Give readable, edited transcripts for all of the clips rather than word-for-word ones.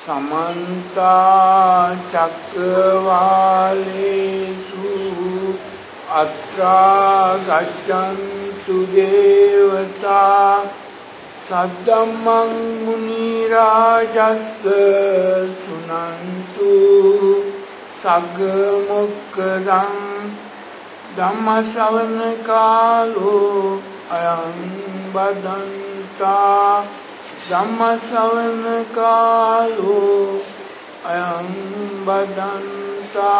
समन्ता चक्रवालेषु अत्रा गच्छन्तु देवता सद्धम्मं मुनिराजस्स सुनन्तु सग्ग मोक्खदं धम्मश्रवण कालो अयं बदन्ता धम्मश्रवण कालो अयं बदन्ता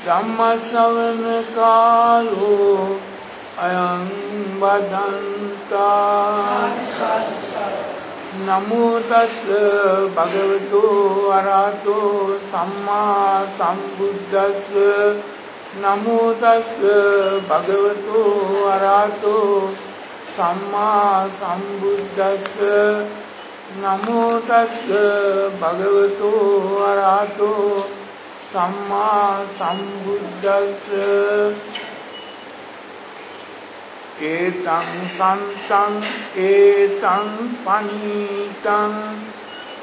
धम्मश्रवण कालो अयं बदन्ता नमो तस्स भगवतो अरहतो सम्मा सम्बुद्धस्स नमो तस्स भगवतो अरहतो सम्मा सम्बुद्धस्स नमो तस्स भगवतो अरहतो सम्मा सम्बुद्धस्स एतं सन्तं एतं पनीतं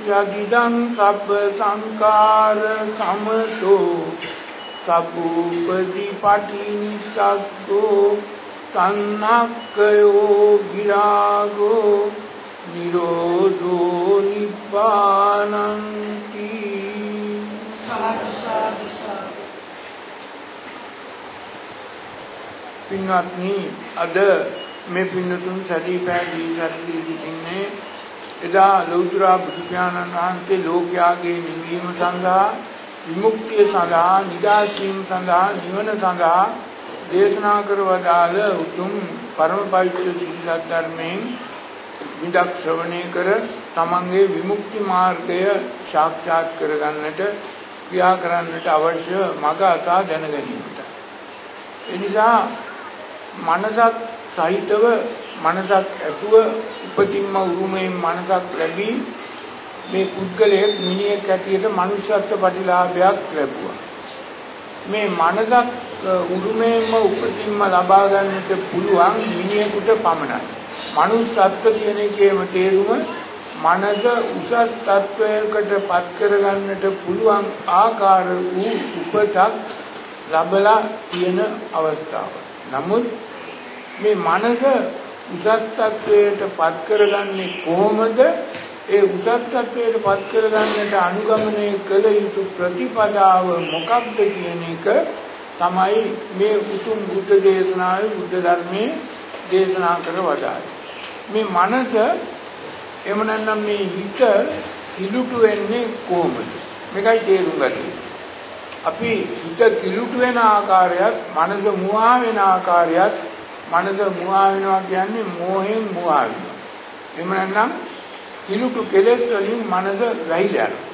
यदिदं सब संकार समतो सबूपदीपटिनिसग्गो तन्नक्कयो विरागो निरोधो निब्बानन्ति පින්වත්නි අද මේ පින්නතුන් සැදී පැහැදී සැදී සිටින්නේ එදා ලෞතර බුදු පියාණන් වහන්සේ ලෝකයාගේ නිවීම සඳහා විමුක්තිය සඳහා නිදහස් වීම සඳහා නිවන සඳහා දේශනා කර වදාළ උතුම් පරම පවිත්‍ර සීල සද්ධර්මයෙන් විදක් ශ්‍රවණය කර තමන්ගේ විමුක්ති මාර්ගය සාක්ෂාත් කර ගන්නට ක්‍රියා කරන්නට අවශ්‍ය මඟ අසා දැන ගැනීමට එනිසා මනසක් සහිතව මනසක් ඇතුව උපතින්ම උරුමයෙන් මනසක් ලැබී මේ පුද්ගලයෙක් මිනිහෙක් ඇටියට මනුෂ්‍යත්ව ප්‍රතිලාභයක් ලැබුවා මේ මනසක් උරුමයෙන්ම උපතින්ම ලබා ගන්නට පුළුවන් මිනිහෙකුට පමණයි මනුෂ්‍යත්ව කියන එකේම තේරුම මනස උසස් තත්වයකට පත් කර ගන්නට පුළුවන් ආකාර වූ උපතක් ලැබලා තියෙන අවස්ථාව. නමුත් මේ මනස උසස් තත්වයට පත් කරගන්නේ කොහොමද? ඒ උසස් තත්වයට පත් කරගන්නට අනුගමනය කළ යුතු ප්‍රතිපදාව මොකක්ද කියන එක තමයි මේ උතුම් බුද්ධ දේශනාවේ බුද්ධ ධර්මයේ දේශනා කර වදාළේ. මේ මනස එහෙම නැත්නම් මේ හිත කිලුට වෙන්නේ කොහොමද? මේකයි තේරුම් ගන්න. අපි හිත කිලුට වෙන ආකාරයත් මනස මුවා වෙන ආකාරයත් මනස මුවා වෙනවා කියන්නේ මෝහයෙන් මුවා වෙනවා. එහෙම නැත්නම් කිලුට කෙලෙස් වලින් මනස වැහිලා යනවා.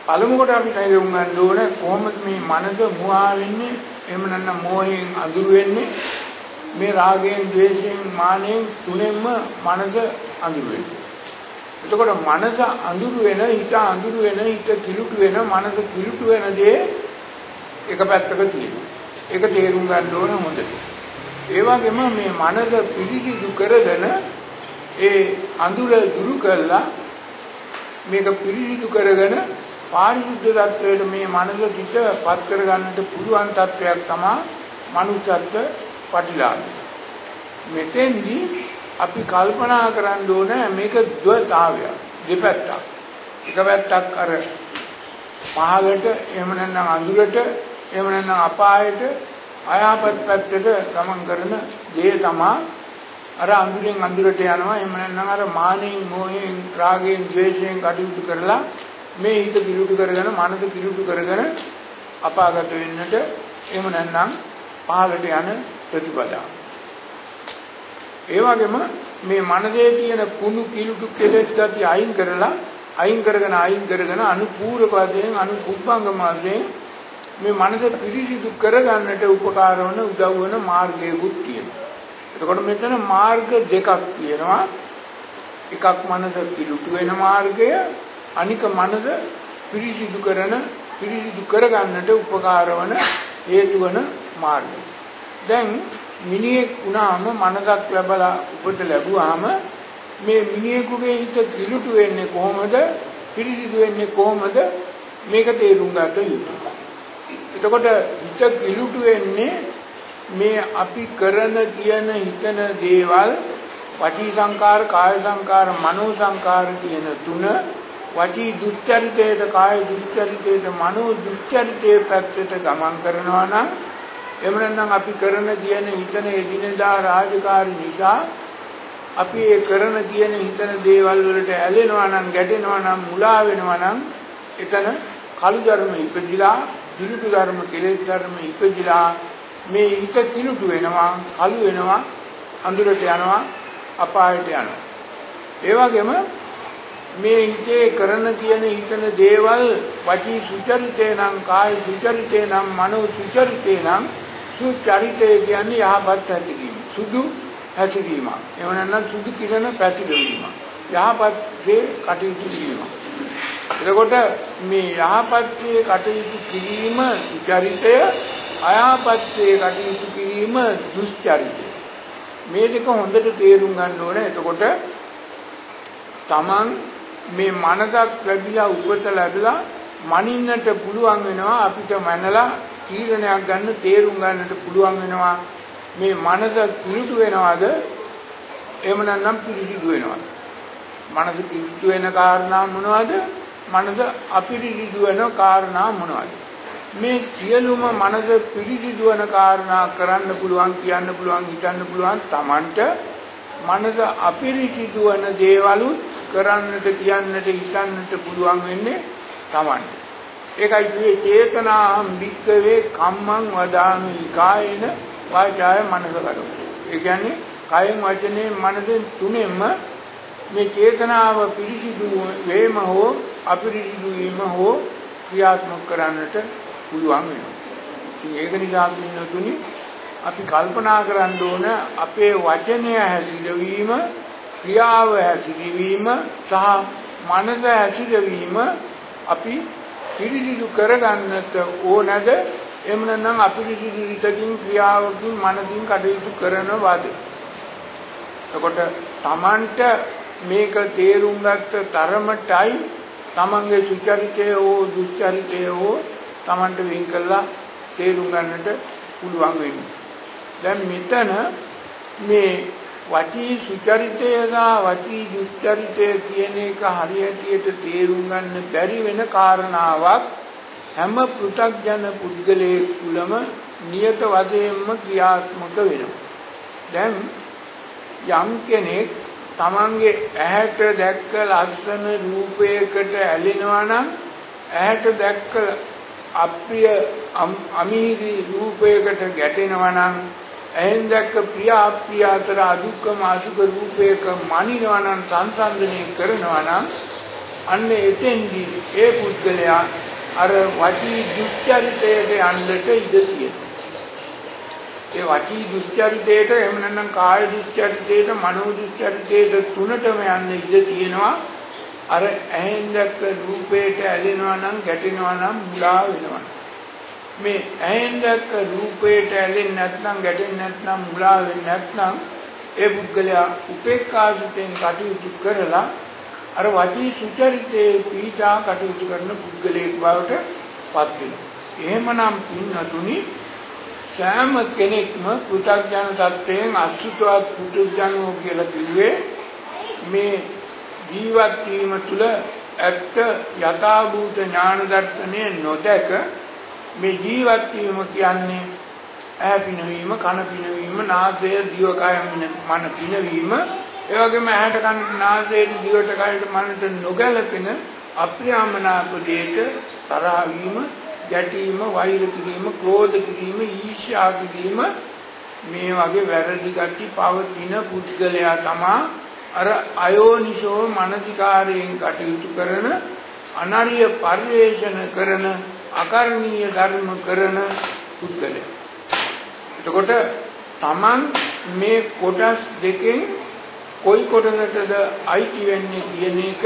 පළමු කොට අපි තේරුම් ගන්න ඕනේ කොහොමද මේ මනස මුවා වෙන්නේ? එහෙම නැත්නම් මෝහයෙන් අඳුර වෙන්නේ? මේ රාගයෙන්, ද්වේෂයෙන්, මානෙන් තුනෙන්ම මනස අඳුර වෙනවා. එතකොට මනස අඳුරු වෙන හිත අඳුරු වෙන හිත කිලුටු වෙන මනස කිලුටු වෙන දේ එක පැත්තක තියෙනවා. ඒක තේරුම් ගන්න ඕන හොඳට. ඒ වගේම මේ මනස පිරිසිදු කරගෙන ඒ අඳුර දුරු කළා මේක පිරිසිදු කරගෙන පාරිශුද්ධ තත්වයට මේ මනස සිත පත් කර ගන්නට පුළුවන් තත්වයක් තමයි මනුෂ්‍යත්ව ප්‍රතිලාභය. මෙතෙන්දී අපි කල්පනා කරන්න ඕනේ මේක ද්වතාවය දෙපැත්තක්. එක පැත්තක් අර පහළට එහෙම නැත්නම් අඳුරට එහෙම නැත්නම් අපායට අයහපත් පැත්තට ගමන් කරන දේ තමයි අර අඳුරෙන් අඳුරට යනවා. එහෙම නැත්නම් අර මානෙන්, මොහෙන්, රාගයෙන්, ද්වේෂයෙන් කටයුතු කරලා මේ හිත කිලුටු කරගෙන මනස කිලුටු කරගෙන අපාගත වෙන්නට එහෙම නැත්නම් පහළට යන ප්‍රතිපදාව. ඒ වගේම මේ මනසේ තියෙන කුණු කිලුටු කෙලෙස් ගති අයින් කරගෙන අනුපූරක වශයෙන් අනුපුබ්බංගම වශයෙන් මේ මනස පිරිසිදු කරගන්නට උපකාර වන උදව් වන මාර්ගයකුත් තියෙනවා. එතකොට මෙතන මාර්ග දෙකක් තියෙනවා. එකක් මනස කිලුටු වෙන මාර්ගය, අනික මනස පිරිසිදු කරගන්නට උපකාර වන හේතු වන මාර්ගය. දැන් මිනිහෙක් වුණාම මනසක් ලැබලා උපත ලැබුවාම මේ මිනිහෙකුගේ හිත කිලුටු වෙන්නේ කොහොමද? පිරිසිදු වෙන්නේ කොහොමද? මේක තේරුම් ගත යුතුයි. එතකොට හිත කිලුට වෙන්නේ මේ අපි කරන කියන හිතන දේවල් වචී සංකාර, කාය සංකාර, මනෝ සංකාර කියන තුන වචී දුස්චරිතයට, කාය දුස්චරිතයට, මනෝ දුස්චරිතයේ පැත්තට ගමන් කරනවා නම් එහෙම නැත්නම් අපි කරන කියන හිතන එදිනෙදා රාජකාරී නිසා අපි ඒ කරන කියන හිතන දේවල් වලට ඇලෙනවා නම්, ගැටෙනවා නම්, මුලා වෙනවා නම් එතන කළු ධර්ම ඉපදිලා, කිලුටු ධර්ම, කෙලෙස් ධර්ම ඉපදිලා මේ හිත කිලුටු වෙනවා, කළු වෙනවා, අඳුරට යනවා, අපායට යනවා. ඒ වගේම මේ හිතේ කරන කියන හිතන දේවල් වචී සුචරිතේ නම්, කාය සුචරිතේ නම්, මනෝ සුචරිතේ නම්, සුචරිතේ කියන්නේ යහපත් හැසිරීම, සුදු හැසිරීම. එහෙම නැත්නම් සුදු කිරණ පැතිරවීම, යහපත්සේ කටයුතු කිරීම. එතකොට මේ යහපත්සේ කටයුතු කිරීම සුචරිතය, අයහපත්සේ කටයුතු කිරීම දුස්චරිතය. මේ දෙක හොඳට තේරුම් ගන්න ඕනේ. එතකොට තමන් මේ මනසක් ලැබිලා, උපත ලැබිලා මනින්නට පුළුවන් වෙනවා. අපිට මනලා තීරණයක් ගන්න, තේරුම් ගන්නට පුළුවන් වෙනවා. මේ මනස කිලුටු වෙනවද? එහෙම නැත්නම් පිරිසිදු වෙනවද? මනස කිලුටු වෙන කාරණා මොනවද? මනස අපිරිසිදු වෙන කාරණා මොනවද? මේ සියලුම මනස පිරිසිදු වෙන කාරණා කරන්න පුළුවන්, කියන්න පුළුවන්, හිතන්න පුළුවන් Tamanට. මනස අපිරිසිදු වෙන දේවලුත් කරන්නට, කියන්නට, හිතන්නට පුළුවන් වෙන්නේ Tamanට. ඒකයි කියේ චේතනාහම් වික්කවේ කම්මං වදාමි කායේන වාචාය මනසකරෝ. ඒ කියන්නේ කායෙන්, වචනේ, මනසෙන් තුනෙන්ම මේ චේතනාව පිරිසිදු වීම හෝ අපිරිසිදු වීම හෝ ක්‍රියාත්මක කරන්නට පුළුවන් වෙනවා. ඉතින් ඒක නිසා පින්නතුනි අපි කල්පනා කරන්න ඕන අපේ වචනය හැසිරවීම, ක්‍රියාව හැසිරවීම සහ මනස හැසිරවීම අපි පිරිසිදු කරගන්නට ඕනද? එහෙම නැත්නම් අපිරිසිදු හිතකින්, ක්‍රියාවකින්, මනසින් කටයුතු කරනවද? එතකොට Tamanට මේක තේරුම් ගත්ත තරමටයි තමන්ගේ සුචරිතය හෝ දුස්චරිතය හෝ තමන්ට වෙන් කළා තේරුම් ගන්නට පුළුවන් වෙන්නේ. දැන් මෙතන මේ වචී සුචරිතය සහ වචී දුස්චරිතය කියන එක හරියට තේරුම් ගන්න බැරි වෙන කාරණාවක් හැම පෘථග්ජන පුද්ගලයෙක් තුළම නියත වශයෙන්ම ක්‍රියාත්මක වෙනවා. දැන් යම් කෙනෙක් තමන්ගේ ඇහැට දැක්ක ලස්සන රූපයකට ඇලෙනවා නම්, ඇහැට දැක්ක අප්‍රිය අමිහිරි රූපයකට ගැටෙනවා නම්, ඇහෙන් දැක්ක ප්‍රිය අප්‍රිය අතර අදුක්කම අසුඛ රූපයක මනිනවා නම්, සංසන්දනය කරනවා නම්, අන්න එතෙන්දී ඒ පුද්ගලයා අර වචී දුස්චරිතයට යන්නට ඉඩ තියෙනවා. ඒ වචී දුස්චරිතයට, එහෙම නැත්නම් කාය දුස්චරිතයට, මනෝ දුස්චරිතයට තුනටම යන්න ඉඩ තියෙනවා. අර ඇහෙන් දැක්ක රූපයට ඇලෙනවා නම්, ගැටෙනවා නම්, මුලා වෙනවා. මේ ඇහෙන් දැක්ක රූපයට ඇලෙන්නේ නැත්නම්, ගැටෙන්නේ නැත්නම්, මුලා වෙන්නේ නැත්නම් ඒ පුද්ගලයා උපේක්ඛාසිතෙන් කටයුතු කරලා අර වචී සුචරිතේ පීඨා කටයුතු කරන පුද්ගලයෙක් බවට පත් වෙනවා. එහෙමනම් පින්නතුනි සෑම කෙනෙක්ම පෘථග්ජන තත්ත්වයෙන් අසුතවත් පුදුජනෝ කියලා කිව්වේ මේ ජීවත් වීම තුළ ඇත්ත යථාභූත ඥාන දර්ශනය නොදැක මේ ජීවත් වීම කියන්නේ ඇහැ පිනවීම, කන පිනවීම, නාසය, දිවකය, මන පිනවීම, ඒ වගේම ඇහැට, කනට, නාසයට, දිවට, කයට, මනට නොගැලපෙන අප්‍රියමනාප දෙයට තරහ වීම, ගැටීම, වෛර කිරීම, ක්‍රෝධ කිරීම, ඊර්ෂ්‍යා කිරීම, මේ වගේ වැරදි ගති පවතින පුද්ගලයා තමයි අර අයෝනිසෝ මනසිකාරයෙන් කටයුතු කරන, අනරිය පරිවේෂණ කරන, අකරණීය ධර්ම කරන පුද්ගලයා. එතකොට Taman මේ කොටස් දෙකෙන් කොයි කොටසටද අයිති වෙන්නේ කියන එක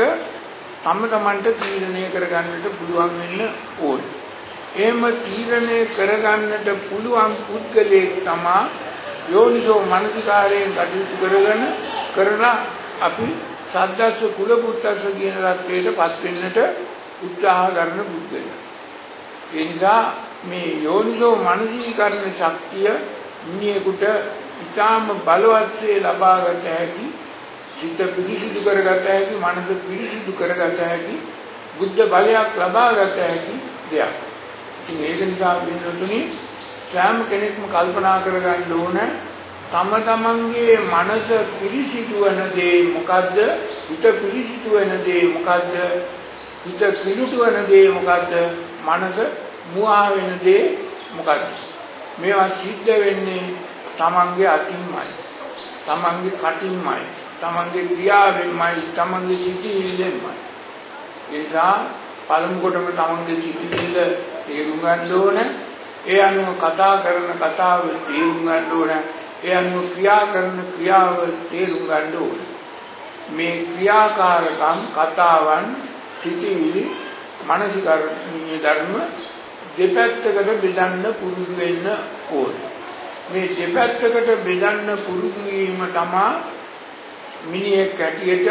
තමන්ට තීරණය කරගන්නට පුළුවන් වෙන්න ඕනේ. එහෙම තීරණය කරගන්නට පුළුවන් පුද්ගලයෙක් තමයි යෝනිසෝ මනසිකාරයෙන් කටයුතු කරලා අපි සද්දස්ස කුල පුත්තස්ස කියන தත්වයටපත් වෙන්නට උත්සාහ කරන පුද්ගලයා. ඒ නිසා මේ යෝනිසෝ මනසීකරණ ශක්තිය මිනිහෙකුට ඊටාම බලවත්සේ ලබාගත හැකි, සිත පිරිසිදු කරගත හැකි, මනස පිරිසිදු කරගත හැකි, බුද්ධ බලයක් ලබාගත හැකි දෙයක්. ඉතින් ඒක නිසා වෙනතුනි සෑම කෙනෙක්ම කල්පනා කරගන්න ඕන තම තමන්ගේ මනස පිරිසිදු වෙන දේ මොකද්ද? හිත පිරිසිදු වෙන දේ මොකද්ද? හිත පිළිටු වෙන දේ මොකද්ද? මනස මුවා වෙන දේ මොකද්ද? මේවා සිද්ධ වෙන්නේ තමන්ගේ අතින්මයි, තමන්ගේ කටින්මයි, තමන්ගේ ක්‍රියාවෙන්මයි, තමන්ගේ සිතිවිල්ලෙන්මයි. ඒ නිසා පළමු කොටම තමන්ගේ සිතිවිල්ල තේරුම් ගන්න ඕන. ඒ අනුව කතා කරන කතාව තේරුම් ගන්න ඕන. ඒ අනුව ක්‍රියා කරන ක්‍රියාව තේරුම් ගන්න ඕන. මේ ක්‍රියාකාරකම්, කතාවන්, සිතිවිලි, මානසිකීය ධර්ම දෙපැත්තකට බෙදන්න පුරුදු වෙන්න ඕන. මේ දෙපැත්තකට බෙදන්න පුරුදු වීම තමයි මිනිහෙක් හැටියට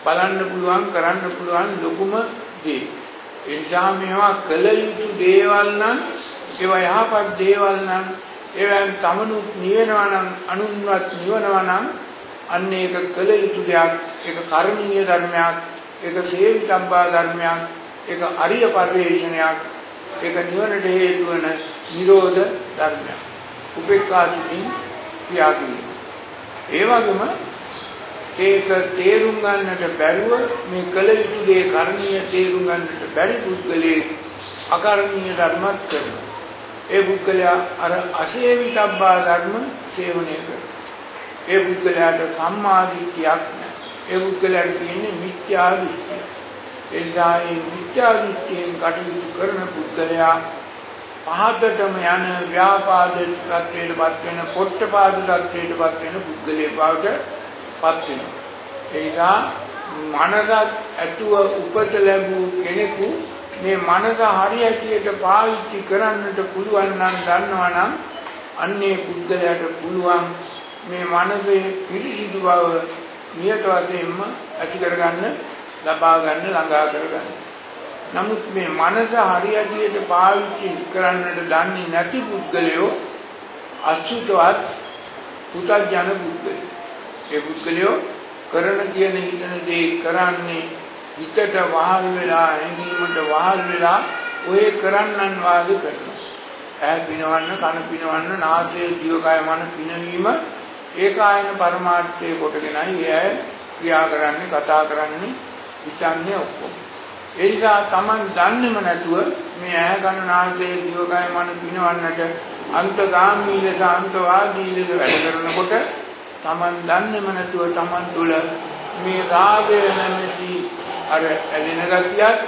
බලන්න පුළුවන්, කරන්න පුළුවන් ලොකුම දේ. ඒ නිසා මේවා කළ යුතු දේවල් නම්, ඒවා යහපත් දේවල් නම්, ඒවෙන් තමනුත් නිවෙනවා නම්, අනුන්වත් නිවනවා නම් අන්න ඒක කළ යුතු දෙයක්, ඒක කර්මීය ධර්මයක්, ඒක සේවිතබ්බා ධර්මයක්, ඒක අරිය පරිශ්‍රණයක්, ඒක නිවනට හේතු වන නිරෝධ ධර්මයක්. උපේක්ඛාසිතින් ක්‍රියා කිරීම. ඒ වගේම ඒක තේරුම් ගන්නට බැරුව මේ කළ යුතු දේ කර්මීය තේරුම් ගන්නට බැරි පුද්ගලයේ අකර්මීය ධර්මත් කරනවා. ඒ පුද්ගලයා අර අසේවිතබ්බා ධර්ම සේවනය කරනවා. ඒ පුද්ගලයාට සම්මා දිට්ඨියක් නැහැ. ඒ පුද්ගලයාට කියන්නේ මිත්‍යා දෘෂ්ටිය. ඒ නිසා මේ මිත්‍යා දෘෂ්ටියෙන් කටයුතු කරන පුද්ගලයා පහතටම යන ව්‍යාපාද tattweටපත් වෙන, පොට්ටපාද tattweටපත් වෙන පුද්ගලයෙක් බවට පත් වෙනවා. ඒ නිසා මනසක් ඇතුව උපත ලැබූ කෙනෙකු මේ මනස හරියට පාවිච්චි කරන්නට පුළුවන් නම්, දන්නවා නම් අන්නේ පුද්ගලයාට පුළුවන් මේ මනසේ පිරිසිදු බව නියත වශයෙන්ම ඇති කරගන්න, ලබා ගන්න, ළඟා කරගන්න. නමුත් මේ මනස හරියට පාවිච්චි කරන්නට දන්නේ නැති පුද්ගලයෝ අසුතවත් පුතඥ පුද්ගලයෝ. ඒ පුද්ගලයෝ කරන කියන හිතන දේ කරන්නේ හිතට වහල් වෙලා, ඇඟීමට වහල් වෙලා ඔය කරන්නන් වාගේ කරනවා. ඇහැ පිනවන්න, කන පිනවන්න, නාසය, දිවකය, මන පිනවීම ඒකායන පරමාර්ථය කොටගෙනයි එය ක්‍රියා කරන්නේ, කතා කරන්නේ, හිතන්නේ ඔක්කොම. ඒ නිසා Taman දන්නේම නැතුව මේ ඇහැ, කන, නාසය, දිවකය, මන පිනවන්නට අන්තගාමී ලෙස, අන්තවාදී ලෙස වැඩ කරනකොට Taman දන්නේම නැතුව Taman තුළ මේ රාගය නැමැති අර ඇලෙන ගතියත්,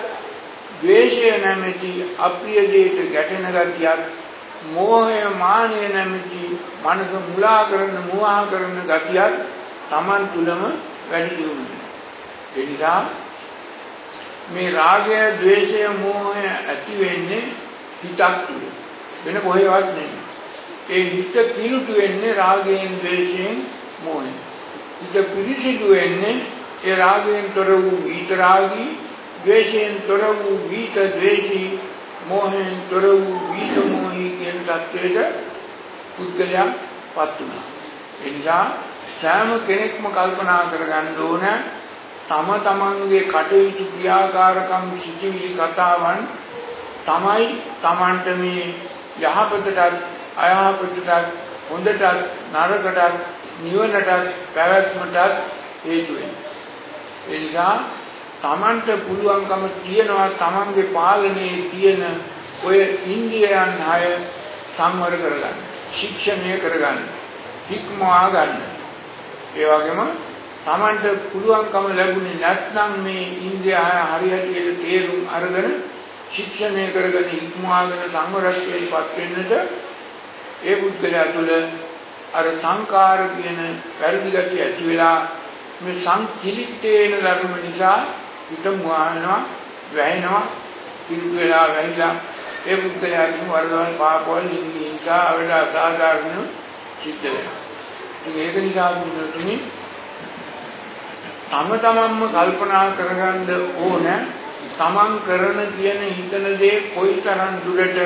ද්වේෂය නැමැති අප්‍රිය දෙයට ගැටෙන ගතියත්, මෝහය, මානය නැමැති මනස මුලා කරන, මුවා කරන ගතියත් Taman තුළම වැඩි දියුණු. ඒ නිසා මේ රාගය, ද්වේෂය, මෝහය ඇති වෙන්නේ හිතක් තුළ, වෙන කොහෙවත් නෙමෙයි. ඒ හිත කිලුට වෙන්නේ රාගයෙන්, ද්වේෂයෙන්, මෝහයෙන්. හිත පිරිසිදු වෙන්නේ ඒ රාගයෙන් තොර වූ විතරාගී, ද්වේෂයෙන් තොර වූ විත ද්වේෂී, මෝහයෙන් තොර වූ විත මෝහී කියන தത്വෙට පුද්ගලයා පත් වෙනවා. එනිසා සෑම කෙනෙක්ම කල්පනා කරගන්න ඕන තම තමන්ගේ කටයුතු, ක්‍රියාකාරකම්, සිතිවිලි, කතාවන් තමයි තමන්ට මේ යහපතට, අයහපතට, හොඳට, නරකට, නිවනට, පැවැත්මට හේතු වෙනවා. ඒ නිසා තමන්ට පුළුවන්කම තියනවා තමන්ගේ පාලනයේ තියෙන ඔය ඉන්ද්‍රියයන් 6 සංවර කරගන්න, ශික්ෂණය කරගන්න, හික්මවා ගන්න. ඒ වගේම තමන්ට පුළුවන්කම ලැබුණේ නැත්නම් මේ ඉන්ද්‍රිය 6 හරියට තේරුම් අරගෙන ශික්ෂණය කරගෙන, හික්මවාගෙන සංවරත්වයටපත් වෙන්නට ඒ පුද්ගලයා තුළ අර සංකාර කියන වැරදි ගතිය ඇති වෙලා මේ සංකිලිටේන ධර්ම නිසා හිත මුවානවා, වැහෙනවා, කිලුට වෙලා වැහිලා ඒ පුද්ගලයාගේ වරදවල්, පාපවල, හිංසා, අවඩ අසාධාරණ සිද්ධ වෙනවා. ඉතින් ඒක නිසා මුතුනි තම තමන්ම කල්පනා කරගන්න ඕන තමන් කරන කියන හිතන දේ කොයිතරම් දුරට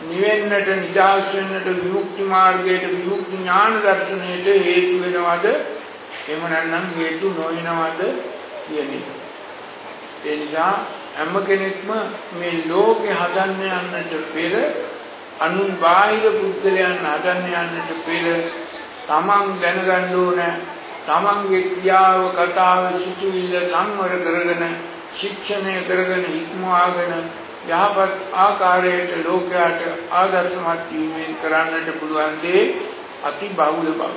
නිවෙන්නට නිදහස් වෙන්නට විමුක්ති මාර්ගයට විමුක්ති ඥාන දර්ශනයට හේතු වෙනවද එහෙම නැත්නම් හේතු නොවනවද කියන එක. ඒ නිසා හැම කෙනෙක්ම මේ ලෝකේ හදන්න යන්නට පෙර අනුන් බාහිර පුද්ගලයන් හදන්න යන්නට පෙර තමන් දැනගන්න ඕන තමන්ගේ ක්‍රියාව කතාව සිතුවිල්ල සංවර කරගෙන ශික්ෂණය කරගෙන ඉක්මවාගෙන යහපත් ආකාරයට ලෝකයට ආදර්ශමත් වීමෙන් කරන්නට පුළුවන් දේ අති බහුල බව.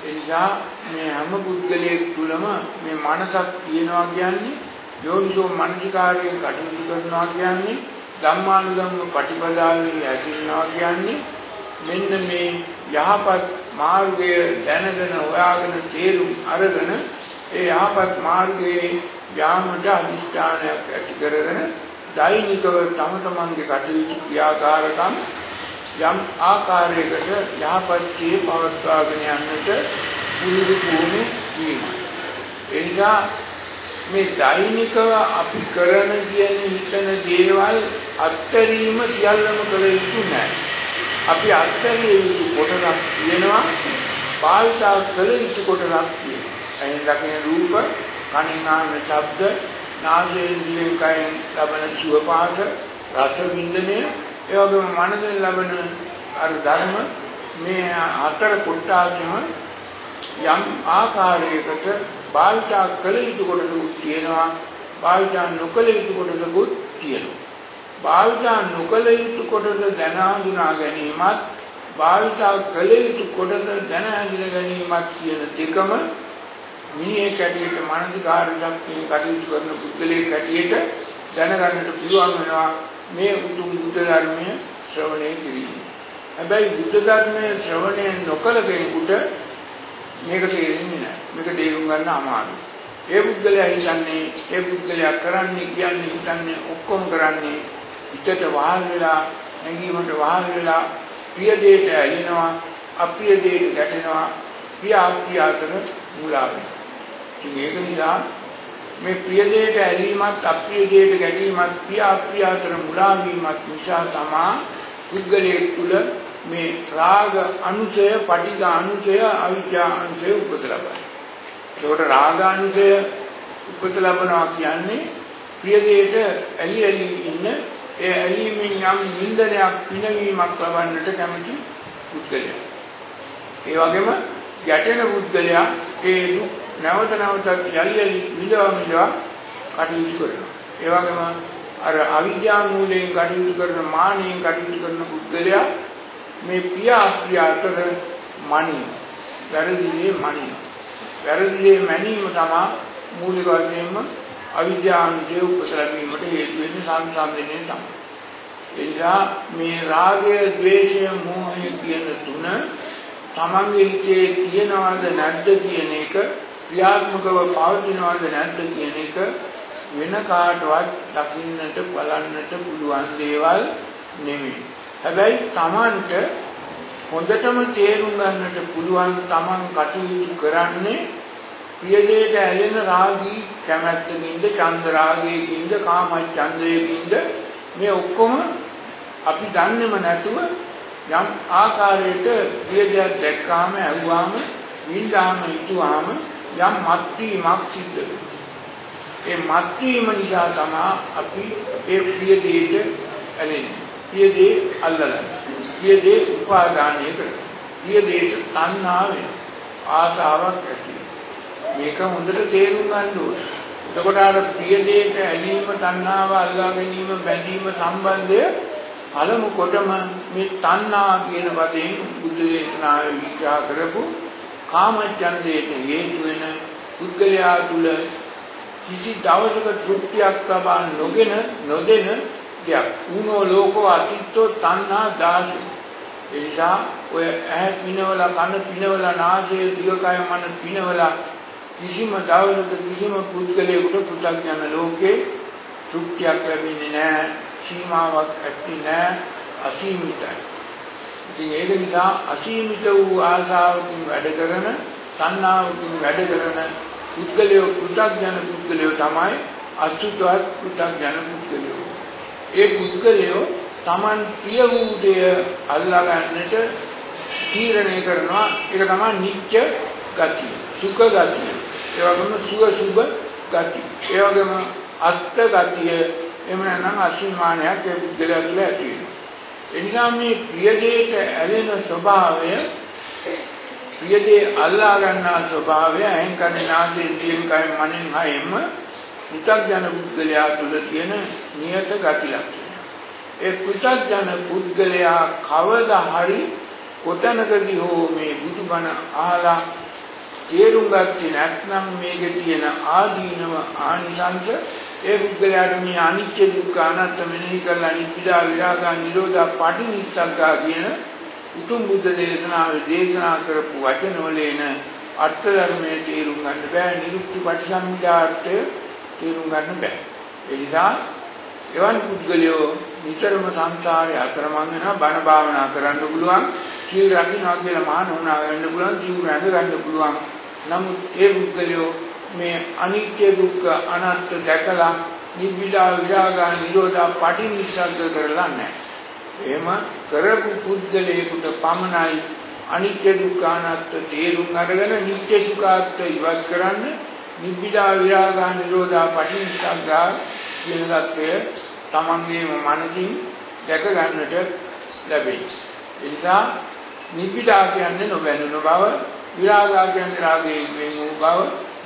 එනිසා මේ හැම පුද්ගලයෙක් තුළම මේ මනසක් තියෙනවා කියන්නේ යෝනිසෝ මනසිකාරයෙන් කටයුතු කරනවා කියන්නේ ධම්මානුධම්ම පටිපදාවේ ඇසිරෙනවා කියන්නේ මෙන්න මේ යහපත් මාර්ගය දැනගෙන හොයාගෙන තේරුම් අරගෙන ඒ යහපත් මාර්ගයේ යාමට අධිෂ්ඨානයක් ඇති කරගෙන දෛනිකව තම තමන්ගේ කටයුතු ක්‍රියාකාරකම් යම් ආකාරයකට යහපත්යේ පවත්වාගෙන යන්නට පුරුදු පුහුණු වීම. එනිසා මේ දෛනිකව අපි කරන කියන හිතන දේවල් අත්තරීම සියල්ලම කළ යුතු නැහැ. අපි අත්තරිය යුතු කොටසක් තියෙනවා, පාවිතා කළ යුතු කොටසක් තියෙනවා. එහෙන් දකින රූප, කනින් ආන ශබ්ද, නාසයෙන් දිවෙන් කයෙන් ලබන සුව පහස, රස විඳිනේ, ඒ වගේම මනසෙන් ලබන අර ධර්ම මේ හතර කොටසම යම් ආකාරයකට භාවිතා කළ යුතු කොටසක් තියෙනවා, භාවිතා නොකළ යුතු කොටසකුත් තියෙනවා. භාවිතා නොකළ යුතු කොටස දැන හඳුනා ගැනීමත් භාවිතා කළ යුතු කොටස දැන හඳුනා ගැනීමත් කියන දෙකම මිනිහෙක් හැටියට මානසිකාර ශක්තිය කටයුතු කරන පුද්ගලයෙක් හැටියට දැනගන්නට පුළුවන් වෙනවා මේ උතුම් බුද්ධ ධර්මයේ ශ්‍රවණය කිරීම. හැබැයි බුද්ධ ධර්මයේ ශ්‍රවණය නොකළ කෙනෙකුට මේක තේරෙන්නේ නැහැ. මේක තේරුම් ගන්න අමාරුයි. ඒ පුද්ගලයා හිතන්නේ, ඒ පුද්ගලයා කරන්නේ කියන්නේ හිතන්නේ ඔක්කොම කරන්නේ හිතට වහල් වෙලා, නැගීමට වහල් වෙලා ප්‍රිය දෙයට ඇලෙනවා, අප්‍රිය දෙයට ගැටෙනවා, ප්‍රිය අප්‍රිය අතර මුලා වෙනවා. ඒක නිසා මේ ප්‍රිය දෙයට ඇලීමත් අප්‍රිය දෙයට ගැටීමත් ප්‍රිය අප්‍රිය අතර මුලා වීමත් නිසා තමයි පුද්ගලයෙක් තුළ මේ රාග අනුසය, පටිඝ අනුසය, අවිජ්ජා අනුසය උපත ලබන්නේ. ඒකට රාග අනුසය උපත ලබනවා කියන්නේ ප්‍රිය දෙයට ඇලි ඇලි ඉන්න, ඒ ඇලීමෙන් යම් නින්දනයක් පිනවීමක් ලබන්නට කැමති පුද්ගලයා. ඒ වගේම ගැටෙන පුද්ගලයා ඒ දුක් නැවත නැවතත් යලි යලි විඳවා කටයුතු කරනවා. ඒ වගේම අර අවිද්‍යා මූලයෙන් කටයුතු කරන, මානෙන් කටයුතු කරන පුද්ගලයා මේ ප්‍රිය අප්‍රිය අතර මනින, වැරදිලේ මනින. වැරදිලේ මැනීම තමයි මූලික වශයෙන්ම අවිද්‍යාවන්ගේ උපත ලැබීමට හේතු වෙන සංසන්දනයේ තමයි. එනිසා මේ රාගය, ද්වේෂය, මෝහය කියන තුන තමන්ගේ හිතේ තියනවද නැද්ද කියන එක, ක්‍රියාත්මකව පවතිනවද නැද්ද කියන එක වෙන කාටවත් දකින්නට බලන්නට පුළුවන් දේවල් නෙමෙයි. හැබැයි තමන්ට හොඳටම තේරුම් ගන්නට පුළුවන් තමන් කටයුතු කරන්නේ ප්‍රිය දෙයට ඇලෙන රාගී කැමැත්තකින්ද, චන්ද රාගයකින්ද, කාම ඡන්දයකින්ද, මේ ඔක්කොම අපි දන්නේම නැතුව යම් ආකාරයකට ප්‍රිය දෙයක් දැක්කාම, ඇහුවාම, විඳාම, හිතුවාම යම් මත්වීමක් සිද්ධ වෙනවා. ඒ මත්වීම නිසා තමයි අපි ඒ ප්‍රිය දෙයට ඇලෙන්නේ. ප්‍රිය දේ අල්ලලා, ප්‍රිය දේ උපාදානය කරනවා. ප්‍රිය දෙයට තණ්හා වෙනවා, ආසාවක් ඇති වෙනවා. මේක හොඳට තේරුම් ගන්න ඕනේ. එතකොට අර ප්‍රිය දෙයට ඇලීම, තණ්හාව, අල්ලා ගැනීම, බැඳීම සම්බන්ධය පළමු කොටම මේ තණ්හා කියන පදයෙන් බුද්ධ දේශනාවේ විග්‍රහ කරපු කාමච්ඡන්දයට හේතු වෙන පුද්ගලයා තුළ කිසි දවසක තෘප්තියක් ලබා නොදෙන දෙයක්. උනෝ ලෝකෝ අතිත්තෝ තණ්හා දාසු. එනිසා ඔය ඇහැ පිනවලා, කන පිනවලා, නාසය, දිවකය, මන පිනවලා කිසිම දවසක කිසිම පුද්ගලයෙකුට පෘථග්ජන ලෝකේ තෘප්තියක් ලැබෙන්නේ නැහැ. සීමාවක් ඇත්තේ නැහැ, අසීමිතයි. ඉතින් ඒක නිසා අසීමිත වූ ආසාවකින් වැඩ කරන, තණ්හාවකින් වැඩ කරන පුද්ගලයෝ පෘථග්ජන පුද්ගලයෝ තමයි අසුතවත් පෘථග්ජන පුද්ගලයෝ. ඒ පුද්ගලයෝ Taman ප්‍රිය වූ දේ අල්ලා ගන්නට තීරණය කරනවා. ඒක තමයි නිත්‍ය ගතිය, සුඛ ගතිය, ඒ වගේම සුභ ගතිය, ඒ වගේම අත්ත් ගතිය. එහෙම නැත්නම් අසීමානයක් ඒ පුද්ගලයා තුළ ඇති වෙනවා. එනිසා මේ ප්‍රිය දෙයට ඇලෙන ස්වභාවය, ප්‍රිය දේ අල්ලා ගන්නා ස්වභාවය ඇහෙන් කනේ නාසයෙන් දිවෙන් කයෙන් මනෙන් හයෙම පෘථග්ජන පුද්ගලයා තුළ තියෙන නියත ගති ලක්ෂණ. ඒ පෘථග්ජන පුද්ගලයා කවදා හරි කොතනකදී හෝ මේ බුදුබණ අහලා තේරුම් ගත්තේ නැත්නම් මේකේ තියෙන ආදීනව ආනිසංස ඒ පුද්ගලයාට මේ අනිත්‍ය දුක්ඛ අනාත්ම මෙනෙහි කරලා නිබ්බිදා විරාගා නිරෝධා පටිනිස්සග්ගා කියන උතුම් බුද්ධ දේශනාවේ දේශනා කරපු වචන වලින් අර්ථ ධර්මයේ තේරුම් ගන්න බෑ. නිරුක්ති පටිසම්භිදාර්ථය තේරුම් ගන්න බෑ. ඒ නිසා එවන් පුද්ගලයෝ නිතරම සංසාරේ අතරමං වෙනවා. බණ භාවනා කරන්න පුළුවන්, සීල රකින්නවා කියලා මහාන වුණා ගන්න පුළුවන්, සීල රැඳ ගන්න පුළුවන්. නමුත් ඒ පුද්ගලයෝ මේ අනිත්‍ය දුක්ඛ අනාත්ම දැකලා නිබ්බිදා විරාගා නිරෝධා පටිනිස්සග්ග කරලා නැහැ. එහෙම කරපු පුද්ගලයෙකුට පමණයි අනිත්‍ය දුක්ඛ අනාත්ම තේරුම් අරගෙන නිත්‍ය සුඛාත්ම ඉවත් කරන්න නිබ්බිදා විරාගා නිරෝධා පටිනිස්සග්ගා කියන தත්වය තමන්ගේම මනසින් දැක ගන්නට ලැබේ. ඒ නිසා නිබ්බිදා කියන්නේ නොබැඳුණු බව, විරාගා කියන්නේ රාගයෙන් වෙන් වූ බව,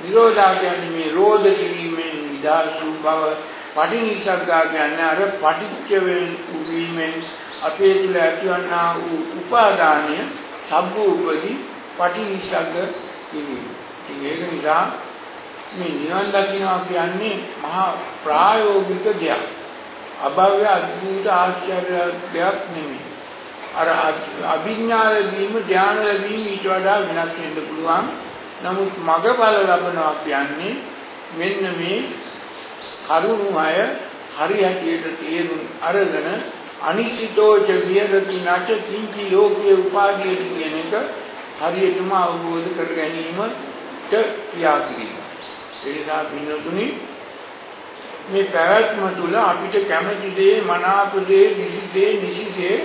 නිරෝධා කියන්නේ මේ රෝධ කිරීමෙන් නිදහස් වූ බව, පටිනිස්සග්ගා කියන්නේ අර පටිච්ච වීමෙන් අපේ තුල ඇතිවන්නා වූ උපාදානය සබ්බූපදී පටිනිස්සග්ග කිරීම. ඉතින් ඒක නිසා මේ නිවන් දකින්නවා කියන්නේ මහා ප්‍රායෝගික දෙයක්. අභව්‍ය අද්භූත ආශ්චර්ය දෙයක් නෙමෙයි. අර අභිඥා ලැබීම, ධ්‍යාන ලැබීම ඊට වඩා වෙනස් වෙන්න පුළුවන්. නමුත් මගඵල ලබනවා කියන්නේ මෙන්න මේ කරුණු අය හරියට තේරුම් අරගෙන අනිසිතෝච විහෙරති නච කිංචි ලෝකේ උපාදීයති කියන එක හරියටම අවබෝධ කර ගැනීමට ක්‍රියා කිරීම. ඒ නිසා පින්නතුනි මේ පැවැත්ම තුළ අපිට කැමති දේ, මනාප දේ, නිසිසේ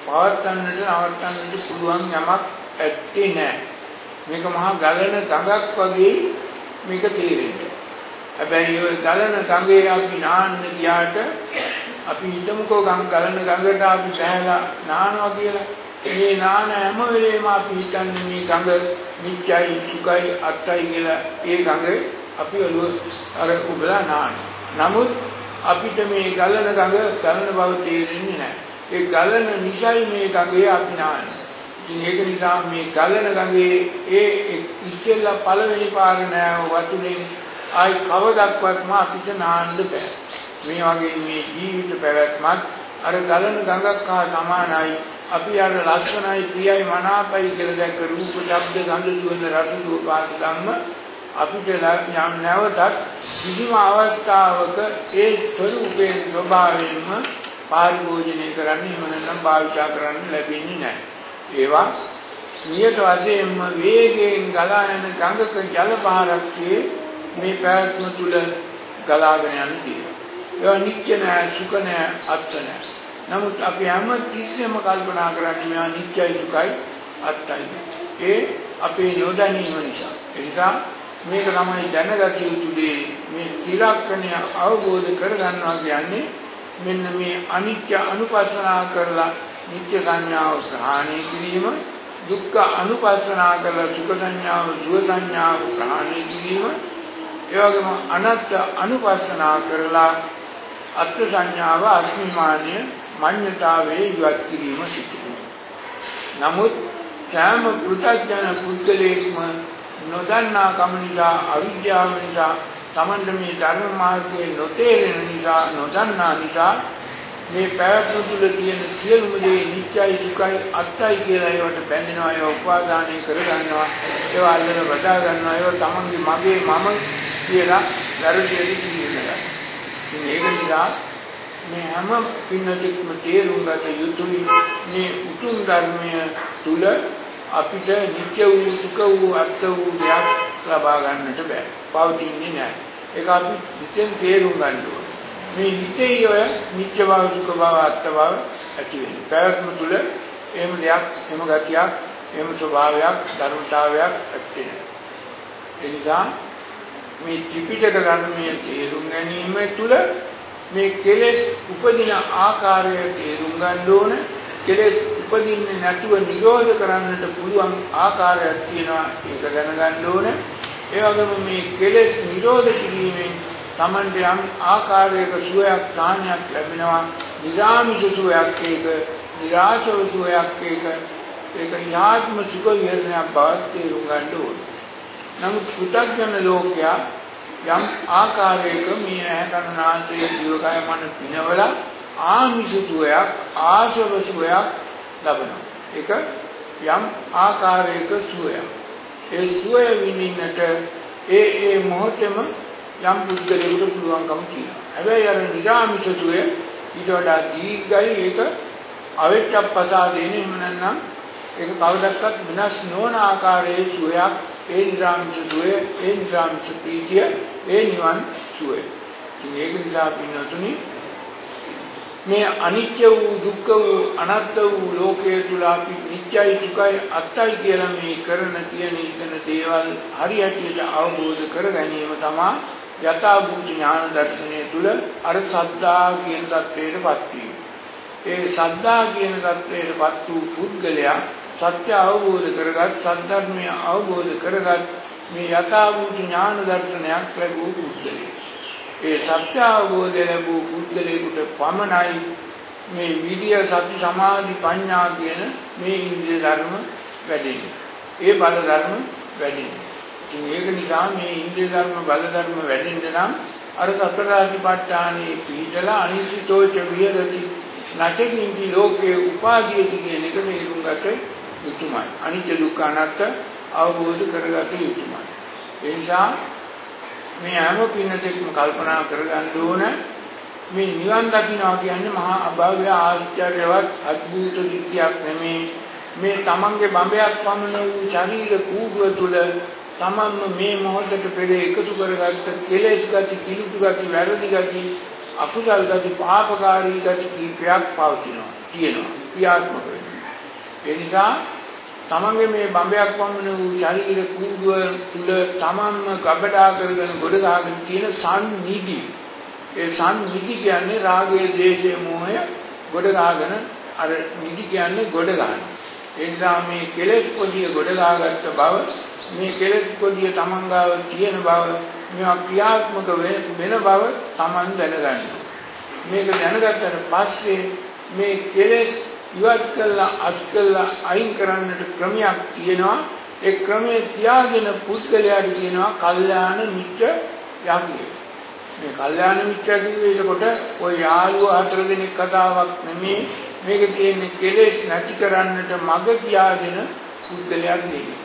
පවත්වන්නට නවත්තන්නට පුළුවන් යමක් ඇත්තේ නැහැ. මේක මහා ගලන ගඟක් වගේ මේක තේරෙන්නේ. හැබැයි ඔය ගලන ගඟේ අපි නාන්න ගියාට අපි හිතමුකෝ ගලන ගඟට අපි බහැලා නානවා කියලා. මේ නාන හැම වෙලේම අපි හිතන්නේ මේ ගඟ නිත්‍යයි, සුඛයි, අත්තයි කියලා. ඒ ගඟ අපි ඔළුව අර උබලා නාන. නමුත් අපිට මේ ගලන බව තේරෙන්නේ නැහැ. ඒ ගලන නිසයි මේ ගඟේ අපි නාන්නේ. ඉතින් ඒක නිසා මේ ගලන ගඟේ ඒ ඉස්සෙල්ලා පළවෙනි පාර නෑ වතුනේ ආයි කවදක්වත්ම අපිට නාන්න බෑ. මේ වගේ මේ ජීවිත පැවැත්මත් අර ගලන ගඟක් හා සමානයි. අපි අර ලස්සනයි, ප්‍රියයි, මනාපයි කියලා දැක්ක රූප, ශබ්ද, ගන්ධ, සුවඳ, රස, රූපාස ධම්ම අපිට නැවතත් කිසිම අවස්ථාවක ඒ ස්වરૂපයෙන් ස්වභාවයෙන්ම පරිභෝජනය කරන්න, එහෙම නැත්නම් භාවිතා කරන්න ලැබෙන්නේ නැහැ. ඒවා නියත වශයෙන්ම වේගයෙන් ගලා යන ගඟක ජල පහරක්ෂේ මේ පැවැත්ම තුල ගලාගෙන යන තියෙනවා. ඒවා නිත්‍ය නැහැ, සුඛ නැහැ, අත්ත නැහැ. නමුත් අපි හැම තිස්සෙම කල්පනා කරන්නේ මේවා නිත්‍යයි, සුඛයි, අත්තයි. ඒ අපේ නොදැනීම නිසා. ඒ නිසා මේක තමයි දැනගත යුතු දේ. මේ ත්‍රිලක්ෂණය අවබෝධ කරගන්නවා කියන්නේ මෙන්න මේ අනිත්‍ය අනුපස්සනා කරලා නිත්‍ය සංඥාව ප්‍රහාණය කිරීම, දුක්ඛ අනුපස්සනා කරලා සුඛ සංඥාව, සුඛ සංඥාව ප්‍රහාණය කිරීම, ඒ වගේම අනත්ත අනුපස්සනා කරලා අත්ථ සංඥාව, අස්මිමානීය මඤ්ඤතාවේ ඉවත් කිරීම සිදු වෙනවා. නමුත් සෑම පෘථග්ජන පුද්ගලයෙක්ම නොදන්නා කම නිසා, අවිද්‍යාව නිසා, තමන්ට මේ ධර්ම මාර්ගයේ නොතේරෙන නිසා, නොදන්නා නිසා මේ පැවැත්ම තුළ තියෙන සියලුම දේ නිත්‍යයි, සුඛයි, අත්තයි කියලා ඒවට බැඳෙනවා, ඒවා උපාදානය කරගන්නවා, ඒවා අල්ලන වඩා ගන්නවා, ඒවා තමන්ගේ මගේ මම කියලා වැරදිලි කියනවා. ඉතින් ඒක නිසා මේ හැම පින්නතික්ම තේරුම් ගත යුතුයි මේ උතුම් ධර්මය තුළ අපිට නිත්‍ය වූ, සුඛ වූ, අත්ත වූ දෙයක් ලබා ගන්නට බෑ. පවතින්නේ නැහැ. ඒක අපි හිතෙන් තේරුම් ගන්න ඕනේ. මේ හිතේ ඔය නිත්‍ය බව, සුඛ බව, අත්ත බව ඇති වෙන්නේ. පැවැත්ම තුල එහෙම දෙයක්, එහෙම ගතියක්, එහෙම ස්වභාවයක්, ධර්මතාවයක් ඇති වෙනවා. ඒ නිසා මේ ත්‍රිපිටක ධර්මයේ තේරුම් ගැනීම තුළ මේ කෙලෙස් උපදින ආකාරය තේරුම් ගන්න ඕන. කෙලෙස් උපදින්නේ නැතුව නිරෝධ කරන්නට පුළුවන් ආකාරයක් තියෙනවා. ඒක දැනගන්න ඕන. ඒ වගේම මේ කෙලෙස් නිරෝධ කිරීමෙන් Tamante යම් ආකාරයක සුවයක්, ඥානයක් ලැබෙනවා. නිරාමිෂ සුවයක් ඒක, නිරාශව සුවයක් ඒක යාත්ම සුඛ විහරණයක් බව තේරුම් ගන්න ඕන. නමුත් පුතග්ජන ලෝකයා යම් ආකාරයක මේ ඇහැ කන නාසය දිවකය මන පිනවල ආමිෂ සුවයක්, ආශව සුවයක් ලබනවා. ඒක යම් ආකාරයක සුවයක්. ඒ සුවය විඳින්නට ඒ මොහොතේම යම් පුද්ගලයෙකුට පුළුවන්කම තියෙනවා. හැබැයි අර නිරාමිෂ සුවය ඊට වඩා දීර්ඝයි. ඒක අවෙච්ඡප්පසාදේන එහෙම නැත්නම් ඒක කවදක්වත් විනාශ නොවන ආකාරයේ සුවයක්. ඒ නිරාමිෂ සුවය, ඒ නිරාමිෂ ප්‍රීතිය, ඒ නිවන් සුවය. ඉතින් ඒක නිසා පින්නතුනි මේ අනිත්‍ය වූ, දුක්ඛ වූ, අනාත්ම වූ ලෝකයේ තුල අපි නිත්‍යයි, සුඛයි, අත්තයි කියලා මේ කරන කියන ඉතන දේවල් හරියට අවබෝධ කර ගැනීම තමයි යථාභූත ඥාන දර්ශනය තුල අර සද්ධා කියන தත්වයටපත් වීම. ඒ සද්ධා කියන தත්වයටපත් වූ පුද්ගලයා සත්‍ය අවබෝධ කරගත්, සද්ධර්මය අවබෝධ කරගත් මේ යථාභූත ඥාන දර්ශනයක් ලැබූ පුද්ගලයා. ඒ සත්‍ය අවබෝධය ලැබූ පුද්ගලයාට පමණයි මේ විරිය, සති, සමාධි, ප්‍රඥා කියන මේ ඉන්ද්‍රිය ධර්ම වැඩෙන්නේ. ඒ බල ධර්ම වැඩෙන්නේ. ඉතින් ඒක නිසා මේ ඉන්ද්‍රිය ධර්ම, බල ධර්ම වැඩෙන්න නම් අර සතර අධිපට්ඨානයේ පිළිදලා අනිසිතෝච විහෙරති නැතිකින්දි ලෝකේ උපාදීයති කියන එක තේරුම් ගත යුතුමයි. අනිත්‍ය දුක්ඛ අනාත්ම අවබෝධ කරගත යුතුමයි. ඒ නිසා මේ හැම පින්නතෙක්ම කල්පනා කරගන්න ඕන මේ නිවන් දකින්නවා කියන්නේ මහා අභාව්‍ය ආශ්චර්යවත් අద్භූත සිද්ධියක් නෙමේ. මේ තමන්ගේ බඹයක් පමණ වූ ශරීර කූඩුව තුළ තමන්ම මේ මොහොතට පෙර එකතු කරගත්ත කෙලෙස් ගති, කිලුටු ගති, වැරදි ගති, අකුසල් ගති, පාපකාරී ගති කීපයක් පවතිනවා, තියෙනවා, ක්‍රියාත්මක වෙනවා. ඒ නිසා තමන්ගේ මේ බඹයක් පමණ වූ ශරීර කූඩුව තුළ තමන්ම ගබඩා කරගෙන ගොඩ ගහගෙන තියෙන සම්නිදි. ඒ සම්නිදි කියන්නේ රාගය, ද්වේෂය, මෝහය ගොඩ ගහගෙන අර නිදි කියන්නේ ගොඩ ගන්න. ඒ නිසා මේ කෙලෙස් පොදිය ගොඩ ගහගත්ත බව, මේ කෙලෙස් පොදිය තමන් ගාව තියෙන බව, මේවා ක්‍රියාත්මක වෙන බව තමන් දැනගන්න. මේක දැනගත්තට පස්සේ මේ කෙලෙස් ඉවත් කළා, අස් කළා, අයින් කරන්නට ක්‍රමයක් තියෙනවා. ඒ ක්‍රමයේ තියාගෙන පුද්ගලයාට කියනවා කල්යාණ මිත්‍ර යන්නේ. මේ කල්යාණ මිත්‍ර කියන්නේ ඒකට ඔය යාළුවා හතර දෙනෙක් කතාවක් නෙමෙයි. මේක තියෙන්නේ කෙලෙස් නැති කරන්නට මඟ කියාගෙන පුද්ගලයාට දෙන්නේ.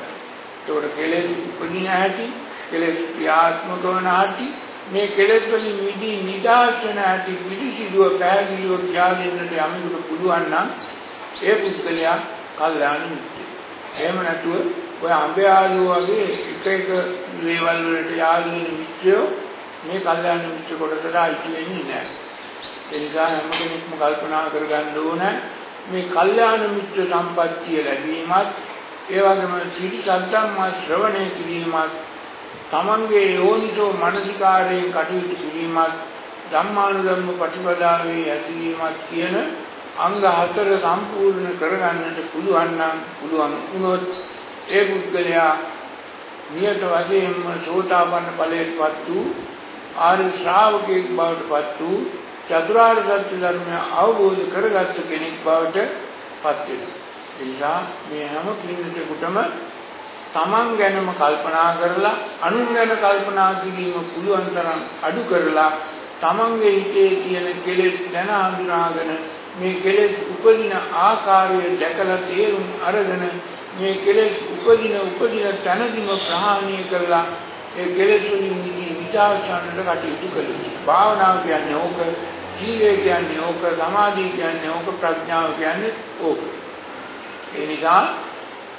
ඒකට කෙලෙස් උපදින හැටි, කෙලෙස් ක්‍රියාත්මක වන හැටි, මේ කෙලෙස් වලින් මිදී නිදහස් වෙන හැටි පිළිසිදුව පැහැදිලිව කියා දෙන්නට යමෙකුට පුළුවන් නම් ඒ පුද්ගලයා කල්යාණ මිත්‍රයෙක්. එහෙම නැතුව ඔය අඹයාළුවෝ වගේ එක දේවල් වලට යාළු වෙන මිත්‍රයෝ මේ කල්යාණ මිත්‍ර කොටකට අයිති වෙන්නේ නැහැ. ඒ නිසා හැම කෙනෙක්ම කල්පනා කරගන්න ඕන මේ කල්යාණ මිත්‍ර සම්පත්තිය ලැබීමත්, ඒ වගේම සීල සද්ධම්ම ශ්‍රවණය කිරීමත්, තමන්ගේ යෝනිසෝ මනසිකාරයෙන් කටයුතු කිරීමත්, ධම්මානුධම්ම ප්‍රතිපදාවේ ඇසීමත් කියන අංග හතර සම්පූර්ණ කරගන්නට පුළුවන් නම්, පුළුවන් වුණොත් ඒ පුද්ගලයා නියත වශයෙන්ම සෝතාපන්න ඵලයටපත් වූ ආර්ය ශ්‍රාවකෙක් බවට පත් වූ චතුරාර්ය සත්‍ය ධර්මය අවබෝධ කරගත් කෙනෙක් බවට පත් වෙනවා. ඒ නිසා මේ හැම පින්නෙකුටම තමන් ගැනම කල්පනා කරලා, අනුන් ගැන කල්පනා කිරීම පුළුවන් තරම් අඩු කරලා, තමන්ගේ හිතේ තියෙන කෙලෙස් දැන හඳුනාගෙන මේ කෙලෙස් උපදින ආකාරය දැකලා තේරුම් අරගෙන මේ කෙලෙස් උපදින තැනදීම ප්‍රහාණය කරලා ඒ කෙලෙස් වලින් නිදහසට කටයුතු කළා. භාවනාව කියන්නේ ඕක, සීලය කියන්නේ ඕක, සමාධිය කියන්නේ ඕක, ප්‍රඥාව කියන්නේ ඕක. ඒ නිසා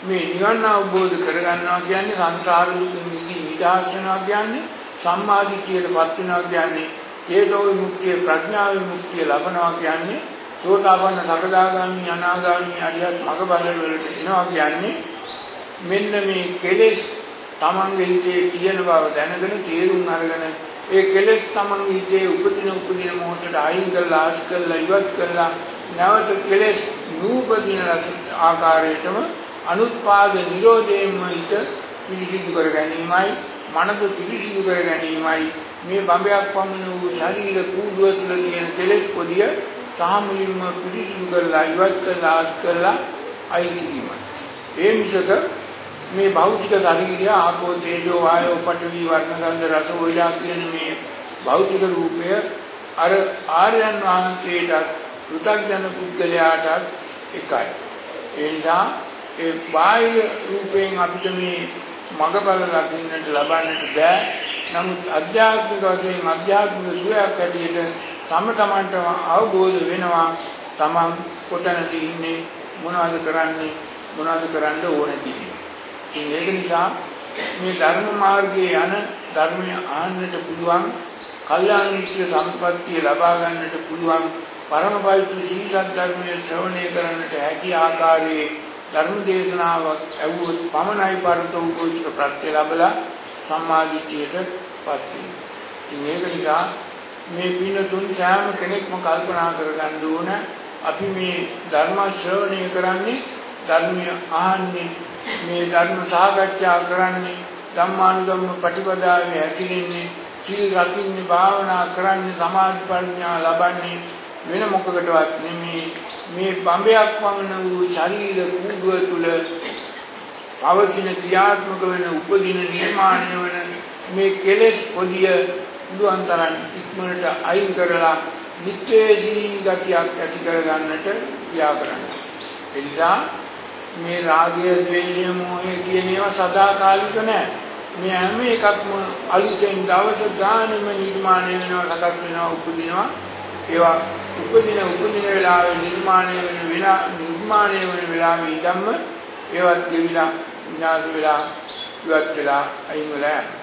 මේ නිවන අවබෝධ කරගන්නවා කියන්නේ සංසාර දුකින් නිදහස් වෙනවා කියන්නේ සම්මාදිටියටපත් වෙනවා කියන්නේ හේතෝ විමුක්තිය ප්‍රඥා විමුක්තිය ලබනවා කියන්නේ සෝතාපන්න සකදාගාමි අනාගාමි අරියත් මඟ වලට එනවා කියන්නේ මෙන්න මේ කෙලෙස් තමන්ගේ හිතේ තියෙන බව දැනගෙන තේරුම් අරගෙන ඒ කෙලෙස් තමන්ගේ හිතේ උපදින මොහොතට අයින් කරලා ආශ කරලා ඉවත් කරලා නැවත කෙලෙස් නූපදින ආකාරයටම අනුත්පාද නිරෝධයෙන්ම හිත පිළිසිදු කර ගැනීමයි මනස පිළිසිදු කර ගැනීමයි මේ බඹයක් පමණ වූ ශරීර කූඩුව තුළ තියෙන කෙලෙස් පොදිය සහ මුලින්ම පිළිසිදු කරලා ඉවත් කරලා ආශ කරලා අයින් කිරීමයි. ඒ මිසක මේ භෞතික ශරීරය ආපෝ තේජෝ වායෝ පඨවි වර්ණ ගන්ධ රස ඕජා කියන මේ භෞතික රූපය අර ආර්යයන් වහන්සේට පෘථග්ජන පුද්ගලයාට එකයි. එනිසා ඒ බාහිර රූපයෙන් අපිට මේ මඟඵල ලබන්නට ලබන්නට බෑ. නමුත් අධ්‍යාත්මික වශයෙන් අධ්‍යාත්මික සුවයක් ඇටියට තම තමන්ටම අවබෝධ වෙනවා තමන් කොතනද ඉන්නේ මොනවද කරන්නේ මොනවද කරන්න ඕනේ කියලා. ඒක නිසා මේ ධර්ම මාර්ගයේ යන ධර්මය ආන්නට පුළුවන් කල්යාණ මිත්‍ර සම්පත්තිය ලබා ගන්නට පුළුවන් පරම පවිත්‍ර සීල ධර්මයේ ශ්‍රවණය කරන්නට හැකි ආකාරයේ ධර්ම දේශනාවක් ඇවුවොත් පමණයි පරතෝකෝචික ප්‍රත්‍ය ලැබලා සම්මාදිටියටපත් වෙන්නේ. මේක නිසා මේ පිනතුන් සෑම කෙනෙක්ම කල්පනා කරගන්න ඕන අපි මේ ධර්ම ශ්‍රවණය කරන්නේ ධර්මය අහන්නේ මේ ධර්ම සාකච්ඡා කරන්නේ ධම්මානුධම්ම ප්‍රතිපදාවේ හැසිරෙන්නේ සීල් රකින්නේ භාවනා කරන්නේ සමාධි ප්‍රඥා ලබන්නේ වෙන මොකකටවත් නෙමෙයි මේ බඹයක් වමන වූ ශරීර කූඩුව තුල පවතින ක්‍රියාත්මක වෙන උපදින නිර්මාණය වෙන මේ කෙලෙස් පොදිය පුළුවන් තරම් ඉක්මනට අයින් කරලා නිත්‍යදී ගතියක් ඇති කරගන්නට ක්‍රියා කරන්න. එනිසා මේ රාගය, ද්වේෂය, මෝහය කියන ඒවා සදාකාලික නෑ. මේ හැම එකක්ම අලුතෙන් දවස ගානෙම නිර්මාණය වෙනවා, සකස් වෙනවා, උපදිනවා. ඒවා උපදින වෙලාවේ නිර්මාණය වෙන වෙලාවේ ඉඳන්ම ඒවත් ගෙවිලා විනාශ වෙලා ඉවත් වෙලා අයින් වෙලා යනවා.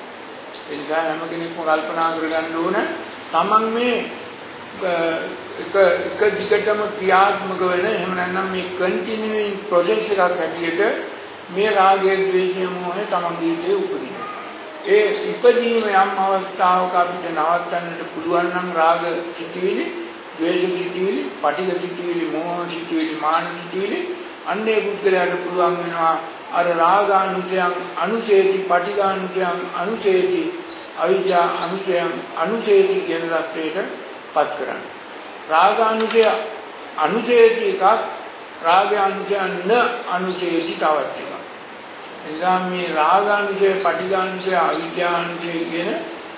ඒ නිසා හැම කෙනෙක්ම කල්පනා කරගන්න ඕන තමන් මේ එක දිගටම ක්‍රියාත්මක වෙන එහෙම නැත්නම් මේ කන්ටිනියුයින් ප්‍රොසෙස් එකක් හැටියට මේ රාගය, ද්වේෂය, මෝහය තමන්ගේ හිතේ උපදිනවා. ඒ ඉපදීම යම් අවස්ථාවක අපිට නවත්තන්නට පුළුවන් නම් රාග සිටිවිලි, ද්වේෂ සිටිවිලි, පටිඝ සිටිවිලි, මෝහ සිටිවිලි, මාන සිටිවිලි අන්නේ පුද්ගලයාට පුළුවන් වෙනවා අර රාගානුසයන් අනුසේති, පටිඝානුසයන් අනුසේති, අවිද්‍යා අනුසයන් අනුසේති කියන රත්වයට පත් කරන්න. රාගානුසය අනුසේති එකක්, රාගානුසයන් න අනුසේති තවත් එකක්. එනිසා මේ රාගානුසය, පටිඝානුසය, අවිද්‍යානුසය කියන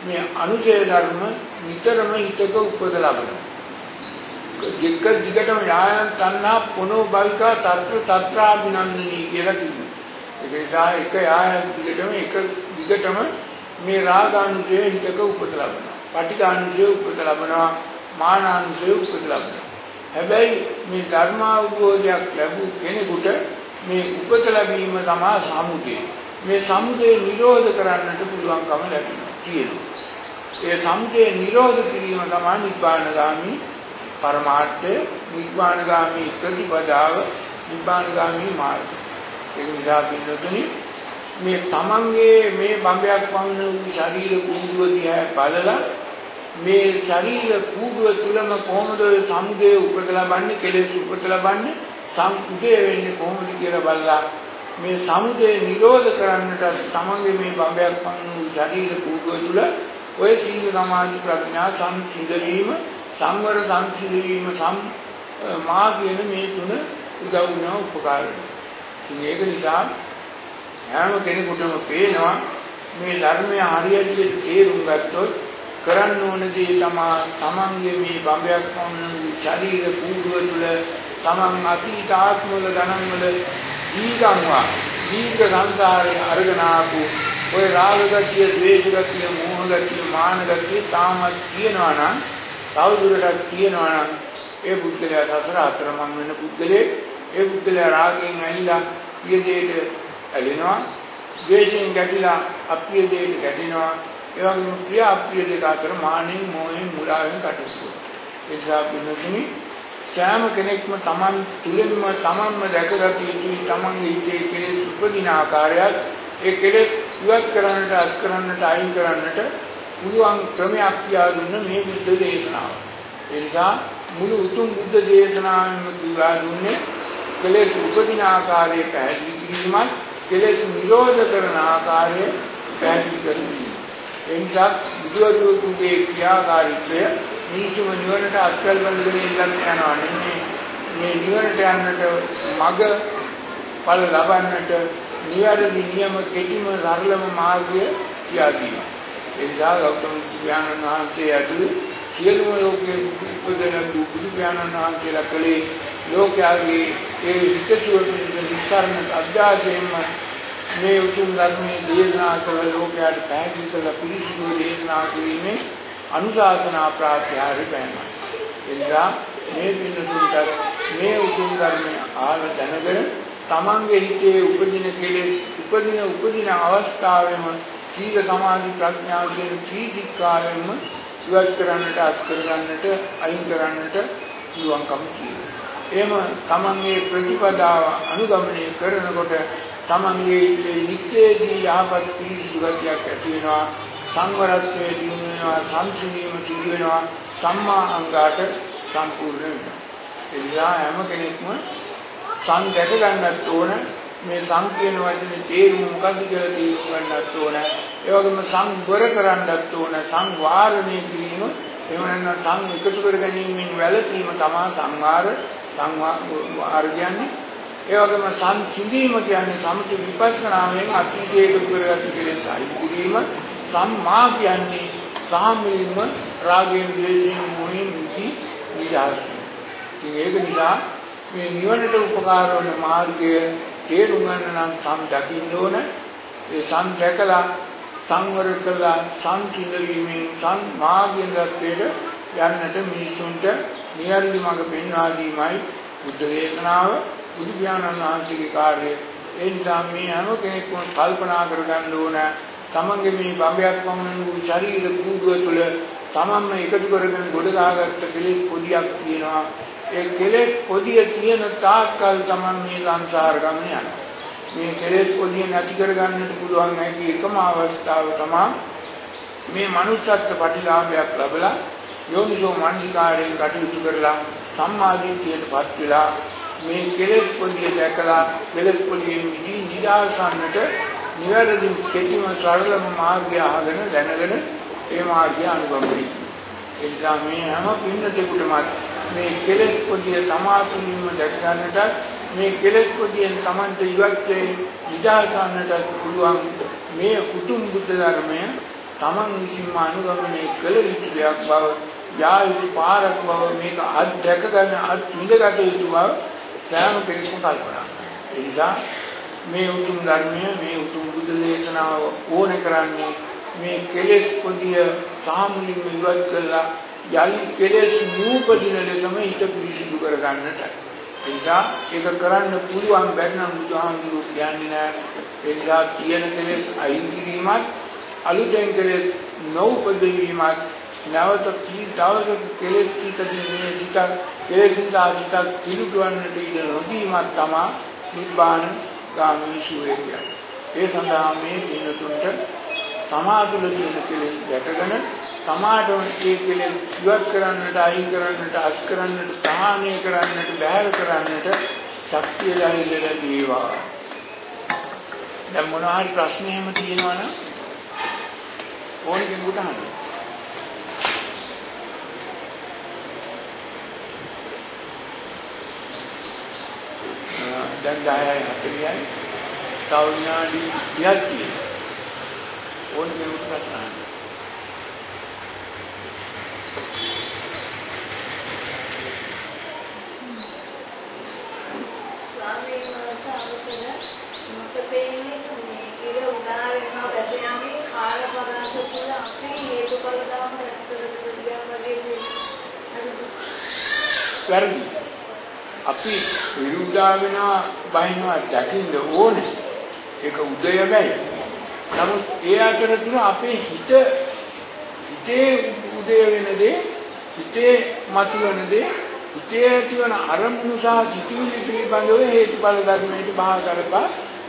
මේ අනුසය ධර්ම නිතරම හිතක උපත ලබනවා. දෙක දිගටම යායන් තණ්හා පොනෝ භවිකා තත්ත්‍ර තත්‍රාභිනන්දනී කියලා කිව්වා. ඒක නිසා එක යායන් දිගටම මේ රාගානුසය හිතක උපත ලබනවා. පටිඝානුසය උපත ලබනවා, මානානුසය උපත ලබනවා. හැබැයි මේ ධර්ම අවබෝධයක් ලැබු කෙනෙකුට මේ උපත ලැබීම තමයි සමුදය. මේ සමුදය නිරෝධ කරන්නට පුළුවන්කම ලැබෙනවා. ඒ සමුදය නිරෝධ කිරීම තමයි නිබ්බානගාමී පරමාර්ථය, නිබ්බානගාමී ප්‍රතිපදාව, නිබ්බානගාමී මාර්ගය. ඒ නිසා පින්නතුනි මේ තමන්ගේ මේ බඹයක් පමණ වූ ශරීර කූඩුව දිහා බලලා මේ ශරීර කූඩුව තුලම කොහොමද සමුදය උපත ලබන්නේ, කෙලෙස් උපත ලබන්නේ, සමුදය වෙන්නේ කොහොමද කියලා බලලා මේ සමුදය නිරෝධ කරන්නට තමන්ගේ මේ බඹයක් පමණ වූ ශරීර කූඩුව තුල ඔය සීල සමාධි ප්‍රඥා සංසිඳීම, සංවර සංසිඳීම, මා කියන මේ තුන උදව් වෙනවා, උපකාර වෙනවා. ඒක නිසා හැම කෙනෙකුටම පේනවා මේ ධර්මය හරියට තේරුම් ගත්තොත් කරන්න ඕන දේ තමයි තමන්ගේ මේ බඹයක් වුණ ශරීර කූඩුව තුළ තමන් අතීත ආත්මවල ගණන්වල දීර්ඝ සංසාරේ අරගෙන ආපු ඔය රාග ගතිය, ද්වේෂ ගතිය, මෝහ ගතිය, මාන ගතිය තාමත් තියෙනවා නම්, තවදුරටත් තියෙනවා නම් ඒ පුද්ගලයා සසර අතරමං වෙන පුද්ගලයෙක්. ඒ පුද්ගලයා රාගයෙන් ඇලිලා ප්‍රිය දෙයට ඇලෙනවා. ද්වේෂයෙන් ගැටිලා අප්‍රිය දෙයට ගැටෙනවා. ඒ වගේම ප්‍රිය අප්‍රිය දෙක අතර මානෙන් මොහෙන් මුලාවෙන් කටයුතු කරනවා. ඒ නිසා පින්නතුනි සෑම කෙනෙක්ම Taman තුලින්ම Tamanම දැකගත යුතුයි. Tamanගේ හිතේ කෙලෙස් උපදින ආකාරයත් ඒ කෙලෙස් ඉවත් කරන්නට අත් කරන්නට අයින් කරන්නට පුළුවන් ක්‍රමයක් කියා දුන්න මේ බුද්ධ දේශනාව. ඒ නිසා මුළු උතුම් බුද්ධ දේශනාවෙම කියා දුන්නේ කෙලෙස් උපදින ආකාරය පැහැදිලි කිරීමත් කෙලෙස් නිරෝධ කරන ආකාරය පැහැදිලි කර දීම. ඒ නිසා බුදුරජාණන්ගේ ක්‍රියාකාරීත්වය මිනිසුන් නිවනට අත්කල් බඳගෙන ඉඳන් යනවා නෙමෙයි. මේ නිවනට යන්නට මඟ ඵල ලබන්නට නිවැරදි නියම කෙටිම සරලම මාර්ගය කියා දීම. ඒ නිසා ගෞතම බුදුන් වහන්සේ ඇතුළු සියලුම ලෝකයේ උපදින බුදු පියාණන් වහන්සේලා කලේ ලෝකයාගේ ඒ විචතුර නිස්සාරණ අධ්‍යාසයෙන්ම මේ උතුම් ධර්මයේ දේශනා කළ ලෝකයාට පැහැදිලි කළ පිළිසිදු දේශනා කිරීමේ අනුශාසනා ප්‍රාත්‍යාරි බෑමයි. එනිසා මේ පින්නතුන්ට මේ උතුම් ධර්මය ආල දැනගෙන තමන්ගේ හිතේ උපදින කෙලෙස් උපදින අවස්ථාවෙම සීල සමාධි ප්‍රඥා කියන ත්‍රිසිකාවෙම ඉවත් කරන්නට අත් කරගන්නට අයින් කරන්නට පුළුවන්කම තියෙනවා. එහෙම තමන්ගේ ප්‍රතිපදාව අනුගමනය කරනකොට තමන්ගේ නිත්‍යදී යහපත් පිළිසිදු ගතියක් ඇති වෙනවා. සංවරත්වයේ දිනු වෙනවා. සංසිඳීම සිදු වෙනවා. සම්මා අංගාට සම්පූර්ණ වෙනවා. ඒ නිසා හැම කෙනෙක්ම සං දැක ගන්නත් ඕන. මේ සං කියන වචනේ තේරුම මොකක්ද කියලා තේරුම් ගන්නත් ඕන. ඒ වගේම සංවර කරන්නත් ඕන. සංවාරණය කිරීම එහෙම නැත්නම් සං එකතු කර ගැනීමෙන් වැළකීම තමයි සංවාර කියන්නේ. ඒ වගේම සංසිඳීම කියන්නේ සමථ විපස්සනාවෙන් අතීතයේ එකතු කරගත් කෙලෙස් අයින් කිරීම. සම්මා කියන්නේ සාමිල්ම රාගයෙන් ද්වේෂයෙන් මොහින් නිදහස. ඒක නිසා මේ නිවනට උපකාර වන මාර්ගය තේරුම් ගන්න නම් සම් දකින්න ඕන. ඒ සම් දැකලා සංවර කළා සංසිඳීමෙන් සම්මාගින් රත්වයට යන්නට මිනිසුන්ට නියැලි මඟ පෙන්වා දීමයි බුද්ධ දේශනාව බුදු පියාණන් වහන්සේගේ කාර්යය. ඒ නිසා මේ හැම කෙනෙක්ම කල්පනා කරගන්න ඕන තමන්ගේ මේ බඹයක් වමන වූ ශරීර කූඩුව තුළ තමන්ම එකතු කරගෙන ගොඩ ගහගත්ත කෙලෙස් පොදියක් තියෙනවා. ඒ කෙලෙස් පොදිය තියෙන තාක්කල් තමන් මේ සංසාර ගමන යනවා. මේ කෙලෙස් පොදිය නැති කරගන්නට පුළුවන් නැති එකම අවස්ථාව තමයි මේ manussත්ත්ව ප්‍රතිලාභයක් ලැබලා යෝනිසෝ මනසිකාරයෙන් කටයුතු කරලා සම්මාදිට්ඨියටපත් වෙලා මේ කෙලෙස් පොදිය දැකලා කෙලෙස් පොදියෙන් මිදී නිදාසන්නට නිවැරදි කෙටිම සරලම මාර්ගය අහගෙන දැනගෙන ඒ මාර්ගය අනුගමනය. ඒ නිසා මේ හැම පින්නතෙකුටම මේ කෙලෙස් පොදිය තමාතුලින්ම දැක ගන්නට මේ කෙලෙස් පොදියෙන් Tamante ඉවත් වේ නිදාසන්නට පුළුවන් මේ උතුම් බුද්ධ ධර්මය තමන් විසින්ම අනුගමනය කළ යුතු දෙයක් බව යා යුතු පාරක් බව මේක අත්දැක ගන්න අත්විඳගත යුතු බව සෑම කෙනෙක්ම කල්පනා කරනවා. ඒ නිසා මේ උතුම් ධර්මය මේ උතුම් බුද්ධ දේශනාව ඕන කරන්නේ මේ කෙලෙස් පොදිය සාමුලින්ම ඉවත් කළා යලි කෙලෙස් නූපදින ලෙසම හිත පිරිසිදු කර ගන්නට. ඒ නිසා ඒක කරන්න පුළුවන් බැරි නම් බුදුහාමුදුරුවෝ කියන්නේ නැහැ. ඒ නිසා තියෙන කෙලෙස් අයින් කිරීමත් අලුතෙන් කෙලෙස් නූපදවීමත් නැවත දවසක කෙලෙස් සිතකින් මේ සිත කෙලෙස් නිසා සිත පිළිතුරන්නට ඉඩ නොදීමත් තමයි නිබ්බාන ගාමී සුවය කියන්නේ. ඒ සඳහා මේ දිනතුන්ට තමා තුළ තියෙන කෙලෙස් දැකගෙන තමාටම ඒ කෙලෙස් ඉවත් කරන්නට අයින් කරන්නට අස් කරන්නට ප්‍රහාණය කරන්නට බැහැර කරන්නට ශක්තිය ලැබේවා. දැන් මොනවා හරි ප්‍රශ්න එහෙම තියෙනවා නම් ඕන කෙනෙකුට අහන්න. දැන් 10:40යි. තව විනාඩි 30ක් තියෙනවා. ඕන කෙනෙකුට ප්‍රශ්න අහන්න. වැරදි. අපි විරුද්ධා වෙනවා බහිනවා දකින්න ඕනේ. ඒක උදය බෑ. නමුත් ඒ අතරතුර අපේ හිතේ උදය වෙන දේ, හිතේ මතුවන දේ, හිතේ ඇතිවන අරමුණු සහ සිතුවිලි පිළිබඳව හේතුඵල ධර්මයට බහා කරපා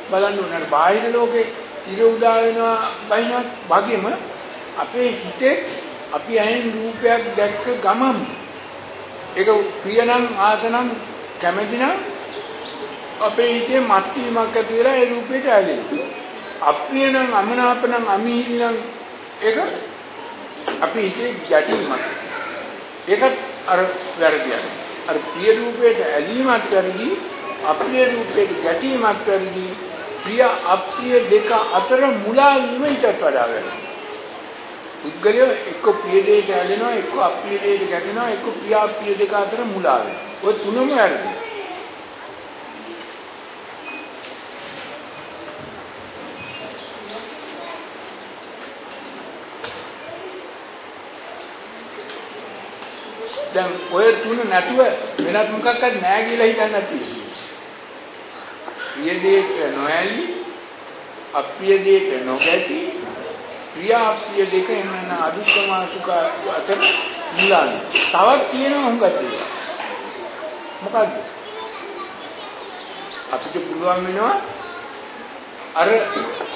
බලන්න ඕනේ. බාහිර ලෝකේ ඉර උදා වෙනවා බහිනවා වගේම අපේ හිතේ අපි ඇහෙන් රූපයක් දැක්ක ගමන් ඒක ප්‍රියනම් ආසනම් කැමැතිනම් අපේ හිතේ මත්වීමක් ඇති වෙලා ඒ රූපයට ඇලෙනවා. අප්‍රියනම් අමනාපනම් අමීහිනම් ඒක අපේ හිතේ ගැටීමක්. ඒකත් අර වැරදියක්. අර ප්‍රිය රූපයට ඇලීමක් වැරදි, අප්‍රිය රූපයට ගැටීමක් වැරදි. ප්‍රිය අප්‍රිය දෙක අතර මුලා වීම ඊටත් වඩා වැරදි. පුද්ගලය එක්ක ප්‍රිය දෙයට ඇලෙනවා, එක්ක අප්‍රිය දෙයට ගැටෙනවා, එක්ක ප්‍රිය අප්‍රිය දෙක අතර මුලා වෙනවා. ඔය තුනම වැරදි. දැන් ඔය තුන නැතුව වෙනත් මොකක්වත් නැහැ කියලා හිතන්න නැති. ප්‍රිය දෙයට නොඇලී, අප්‍රිය දෙයට නොගැටි, ප්‍රිය අප්‍රිය දෙක එන්න අදුක්කම සුඛ අතර මුලාන. තවත් තියෙනවා හුඟක් තියෙනවා. මොකද්ද? අපිට පුළුවන් වෙනවා අර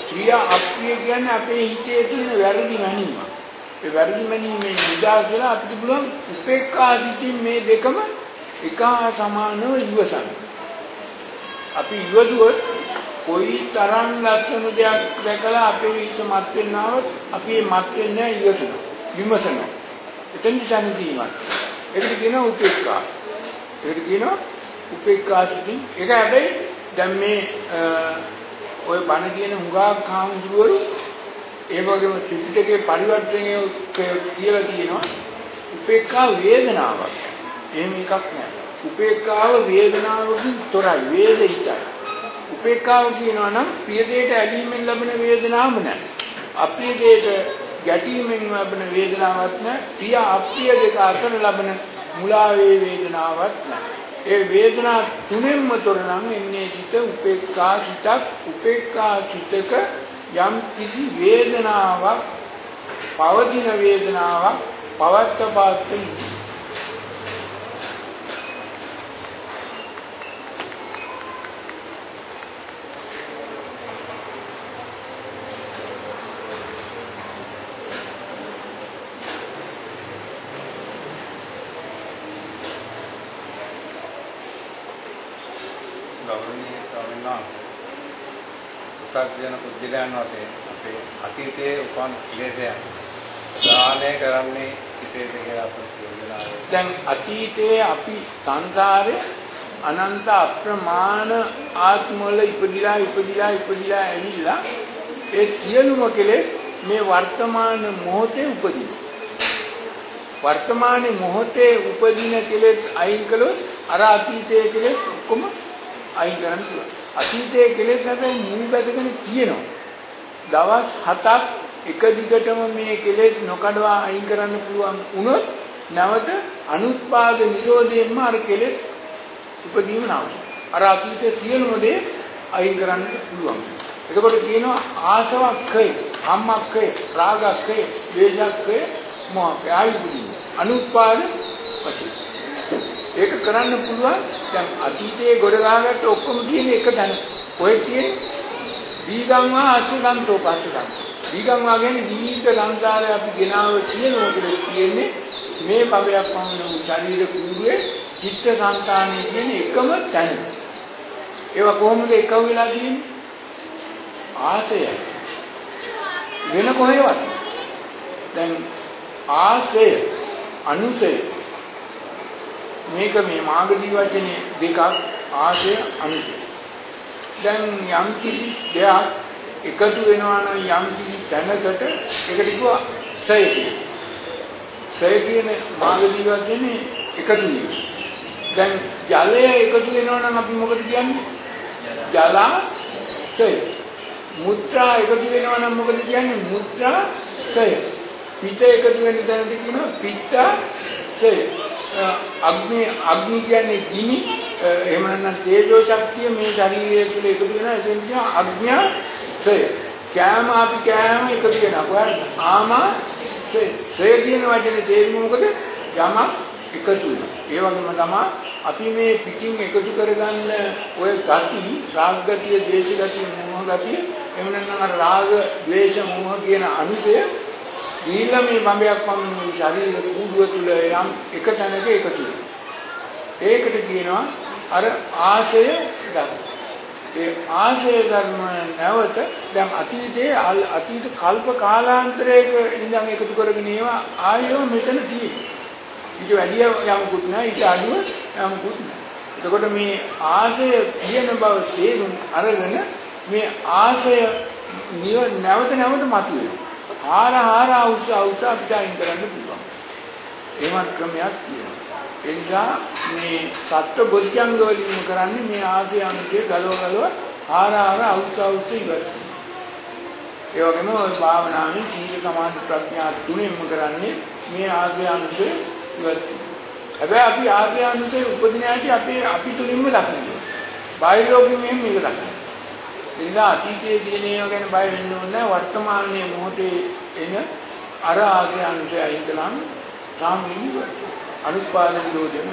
ප්‍රිය අප්‍රිය කියන්නේ අපේ හිතේ තියෙන වැරදි මැනීම. ඒ වැරදි මැනීමෙන් නිදහස් වෙලා අපිට පුළුවන් උපේක්ඛා සිතින් මේ දෙකම එක හා සමානව ඉවසන්න. අපි ඉවසුවොත් කොයි තරම් ලක්ෂණ දෙයක් දැකලා අපේ හිත මත් වෙනවද අපි ඒ මත් වෙන්නේ ඉවසනවා. විමසනවා. එතෙන් සම්සීමක්. ඒකට කියනවා උපේක්ඛා. ඒකට කියනවා උපේක්ඛා සිතින්. ඒක හැබැයි දැන් මේ ඔය බණ කියන හුඟක් හාමුදුරුවෝ ඒ වගේම ත්‍රිපිටකයේ පරිවර්තනය කියලා තියෙනවා උපේක්ඛා වේදනාවක්. එහෙම එකක් නෑ. උපේක්ඛාව වේදනාවකින් තොරයි, වේදිතයි. උපේක්ඛාව කියනවා නම් ප්‍රිය දෙයට ඇලීමෙන් ලැබෙන වේදනාවක් නෑ. අප්‍රිය දෙයට ගැටීමෙන් ලැබෙන වේදනාවක් නෑ. ප්‍රිය අප්‍රිය දෙක අතර ලැබෙන මුලාවේ වේදනාවක් නෑ. ඒ වේදනා තුනෙන්ම තොර නම් එන්නේ සිත උපේක්ඛා සිතක්. උපේක්ඛා සිතක යම් කිසි වේදනාවක් පවතින වේදනාවක් පවත්වාපත් ගෞරවනීය ස්වාමීන් වහන්සේ සත්‍යයන් පුද්ගලයන් වශයෙන් අපේ අතීතයේ උපන් ක්ලේශයන් දානය කරන්නේ කෙසේද කියලා අපට සියලුනා. දැන් අතීතයේ අපි සංසාරේ අනන්ත අප්‍රමාණ ආත්මවල ඉපදිලා ඇවිල්ලා ඒ සියලුම කෙලෙස් මේ වර්තමාන මොහොතේ උපදින. වර්තමාන මොහොතේ උපදින කෙලෙස් අයින් කළොත් අර අතීතයේ කෙලෙස් ඔක්කොම අයින් කරන්න පුළුවන්. අතීතයේ කෙලෙස් හැබැයි මුල් බැසගෙන තියෙනවා. දවස් 7ක් එක දිගටම මේ කෙලෙස් නොකඩවා අයින් කරන්න පුළුවන් වුණොත් නැවත අනුත්පාද නිරෝධයෙන්ම අර කෙලෙස් උපදීම නැවත. අර අතීතයේ සියලුම දේ අයින් කරන්න පුළුවන්. එතකොට කියනවා ආසවක්ඛය, කම්මක්ඛය, රාගක්ඛය, ද්වේෂක්ඛය, මොහක්ඛය ආයුධ අනුත්පාද වශයෙන්. ඒක කරන්න පුළුවන්. දැන් අතීතයේ ගොඩ ගහගත්ත ඔක්කොම තියෙන එක තැන. ඔය තියෙන්නේ දීගම්වා අසුසන්තෝ පස්සසන්. දීගම්වා කියන්නේ දීර්ඝ සංසාරය අපි ගෙනාව කියනවා කියලා කියන්නේ මේ භවයක් පමණ වූ ශරීර කුරුවේ චිත්ත සංතානයේ කියන එකම තැන. ඒවා කොහොමද එකව වෙලා තියෙන්නේ? ආසය. වෙන කොහෙවත්. දැන් ආසය, අනුසය මේක මේ මාගදී වචනේ දෙකක් ආශය අනුශය. දැන් යම් කිසි දෙයක් එකතු වෙනවා නම් යම් කිසි තැනකට ඒකට කියුවා සය කියලා. සය කියන මාගදී වචනේ එකතු වීම. දැන් ජලය එකතු වෙනවා නම් අපි මොකද කියන්නේ? ජලාශය. මුත්‍රා එකතු වෙනවා නම් මොකද කියන්නේ? මුත්‍රාශය. පිත එකතු වෙන තැනට කියනවා පිත්තාශය. අග්නි කියන්නේ ගිනි එහෙම නැත්නම් තේජෝ ශක්තිය මේ ශරීරය තුළ එකතු වෙනවා ඒ කියන්නේ අග්ඤාසය කෑම අපි කෑම එකතු වෙනවා කොහොමද ආමාශය ශ්‍රේ කියන වචනේ තේරුම මොකද යමක් එකතු වෙනවා ඒ වගේම තමයි අපි මේ පිටින් එකතු කරගන්න ඔය ගති රාග ගතිය ද්වේෂ ගතිය මෝහ ගතිය එහෙම නැත්නම් අර රාග ද්වේෂ මෝහ කියන අනුසය ඊළඟ මේ බඹයක් වගේ ශරීර කූඩුව තුළ යම් එක තැනක එකතු වෙනවා. ඒකට කියනවා අර ආශය ධර්ම. ඒ ආශය ධර්ම නැවත දැන් අතීත කල්ප කාලාන්තරයක ඉඳන් එකතු කරගෙන ඒවා ආයෙම මෙතන තියෙනවා. ඊට වැඩිය යමුකුත් නැහැ ඊට අඩුව යමුකුත් නැහැ. එතකොට මේ ආශය කියන බව තේරුම් අරගෙන මේ ආශය නැවත මතුවෙනවා. හාර අවුස අපිට අයින් කරන්න පුළුවන්. ඒවත් ක්‍රමයක් තියෙනවා. ඒ නිසා මේ සත්‍ය බොද්ධංග වලින් කරන්නේ මේ ආශය අනුකේ ගලව හාර අවුස ඉවත්. ඒ වගේම ඔය භාවනාවෙන් සීල සමාධි ප්‍රඥා තුනෙන්ම කරන්නේ මේ ආශය අනුකේ ඉවත්. හැබැයි අපි ආශය අනුකේ උපදින හැටි අපි තුලින්ම දකිනවා. බාහිර ලෝකෙම මේක දකිනවා. එනිසා අතීතයේ තියෙන ඒවා ගැන බය වෙන්න ඕනේ නැහැ. වර්තමානයේ මොහොතේ එන අර ආශය අනුසය අයින් කළාම සාමිනිව අනුපාදන නිරෝධයම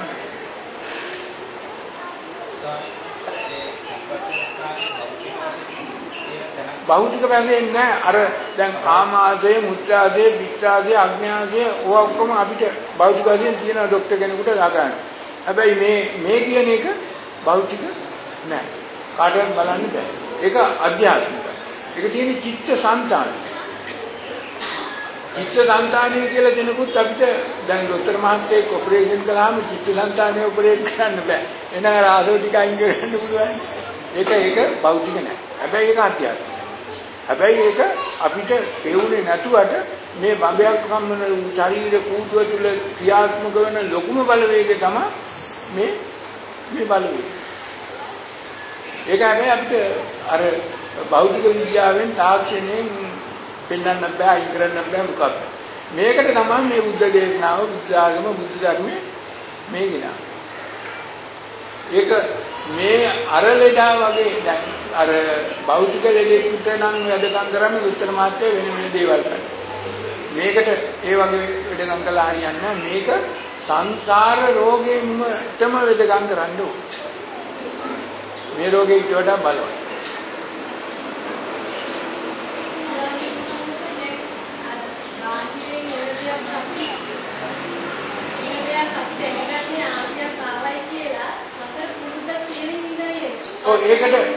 භෞතික පැත්තෙන් නෑ. අර දැන් ආමාශය, මුත්‍රාශය, පිත්තාශය, අග්න්‍යාශය ඕවා ඔක්කොම අපිට භෞතික වශයෙන් තියෙන ડોක්ටර් කෙනෙකුට දාගන්න. හැබැයි මේ කියන එක භෞතික නෑ. කාටවත් බලන්න බෑ. ඒක අධ්‍යාත්මිකයි. ඒක තියෙන චිත්ත සංතානය. චිත්ත සංතානය කියලා දෙනකුත් අපිට දැන් ડોක්ටර් මහත්තයෙක් ඔපරේෂන් කළාම චිත්ත සංතානය ඔපරේට් කරන්න බෑ. එනං ආසෝ ටික අයින් කරන්න පුළුවන්. ඒක භෞතික නෑ. හැබැයි ඒක අධ්‍යාත්මිකයි. හැබැයි ඒක අපිට පෙවුනේ නැතුවට මේ බඹයක් සම්මන ශරීර කූඩුව තුළ ක්‍රියාත්මක වෙන ලොකුම බලවේගය තමයි මේ බලවේගය. ඒක හැබැයි අපිට අර භෞතික විද්‍යාවෙන් තාක්ෂණයෙන් පෙන්වන්න බෑ අයින් කරන්න බෑ මොකක්ද මේකට තමයි මේ බුද්ධ දේශනාව බුද්ධ ආගම බුද්ධ ධර්මයේ මේ ගිනා ඒක මේ අර ලෙඩා වගේ දැන් අර භෞතික ලෙඩෙකුට නම් වැඩකම් කරන්නේ උත්තර මාත්‍ය වෙන දේවල් කරනවා මේකට ඒ වගේ වැඩකම් කළා හරියන්නේ මේක සංසාර රෝගෙන්නටම වැඩකම් කරන්න ඕනේ මේ රෝගේ ඊට වඩා බලවත්.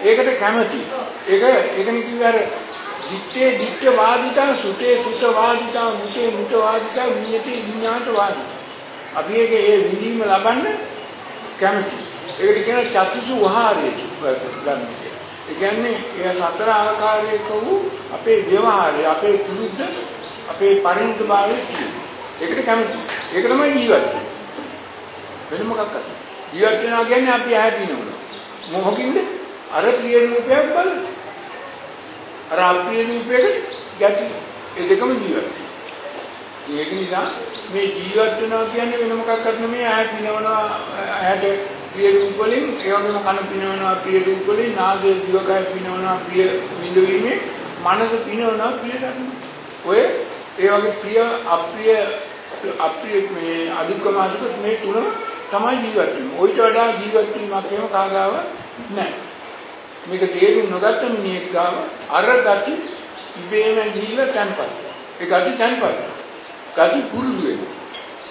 ඒකට කැමති. ඒකනේ කිව්වේ අර දිත්තේ වාදිතා සුතේ සුත වාදිතා මුතේ මුත වාදිතා විඤ්ඤාති විඤ්ඤාත වාදිතා. අපි ඒ විඳීම ලබන්න කැමති. ඒකට කියන චතුසු වහාරේසු ගන්න. ඒ කියන්නේ ඒ සතර ආකාරයක වූ අපේ ව්‍යවහාරය, අපේ කුරුද්ද, අපේ පරිණතභාවය තියෙනවා. ඒකට කැමති. ඒක තමයි ජීවත් වෙන්නේ. වෙන මොකක්ද? ජීවත් වෙනවා කියන්නේ අපි හැපිනවනවා. මොහොකින්ද? අර ප්‍රිය රූපයක් බලන. අර අප්‍රිය රූපයකට ගැටෙනවා. ඒ දෙකම ජීවත් වෙනවා. ඒක නිසා මේ ජීවත් වෙනවා කියන්නේ වෙන මොකක්වත් නෙමෙයි හැපිනවනවා ඇහැට ප්‍රිය රූප වලින් ඒ වගේම කන පිනවනවා ප්‍රිය රූප වලින් නාසය දිවකය පිනවනවා ප්‍රිය විඳවීමේ මනස පිනවනවා ප්‍රිය ධර්ම. ඔය ඒ වගේ ප්‍රිය අප්‍රිය මේ අදුක්කම අදුක මේ තුන තමයි ජීවත් වෙන්නේ. ඔයිට වඩා ජීවත් වීමක් එහෙම කාගාව නැහැ. මේක තේරුම් නොගත්ත මිනිහෙක් ගාව අර ගති ඉබේම ගිහිල්ලා තැන්පත්. ඒ ගති තැන්පත්. ගති පුරුදු වෙනවා.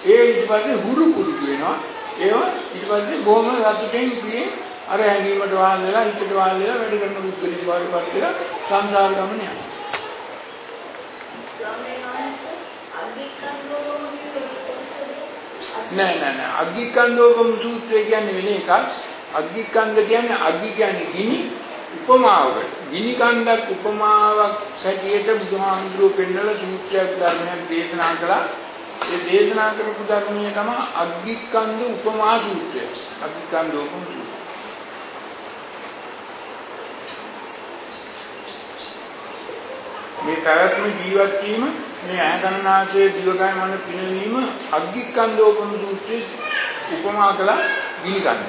ඒ ඊට පස්සේ හුරු පුරුදු වෙනවා. ඒවා ඊට පස්සේ බොහොම සතුටින් ප්‍රියේ අර හැඟීමට වාල් වෙලා හිතට වාල් වෙලා වැඩ කරන බුද්ධලිස් බාරපත් වෙලා සංසාර ගමන යනවා. නෑ අග්ගිකන්දෝපම සූත්‍රය කියන්නේ වෙන එකක්. අග්ගිකන්ද කියන්නේ අග්ගි කියන්නේ ගිනි උපමාවකට. ගිනි කන්දක් උපමාවක් හැටියට බුදුහාමුදුරුවෝ පෙන්නලා සූත්‍රයක් ධර්මයක් දේශනා කළා. ඒ දේශනා කරපු ධර්මයේ තමයි අග්ගිකන්ද උපමා සූත්‍රය. අග්ගිකන්දෝපම සූත්‍රය. මේ පැවැත්ම ජීවත් වීම මේ ඇහැකරනාසේ දිවකය මන පිනවීම අග්ගිකන්දෝපම සූත්‍රයේ උපමා කළා ගිනි ගන්න.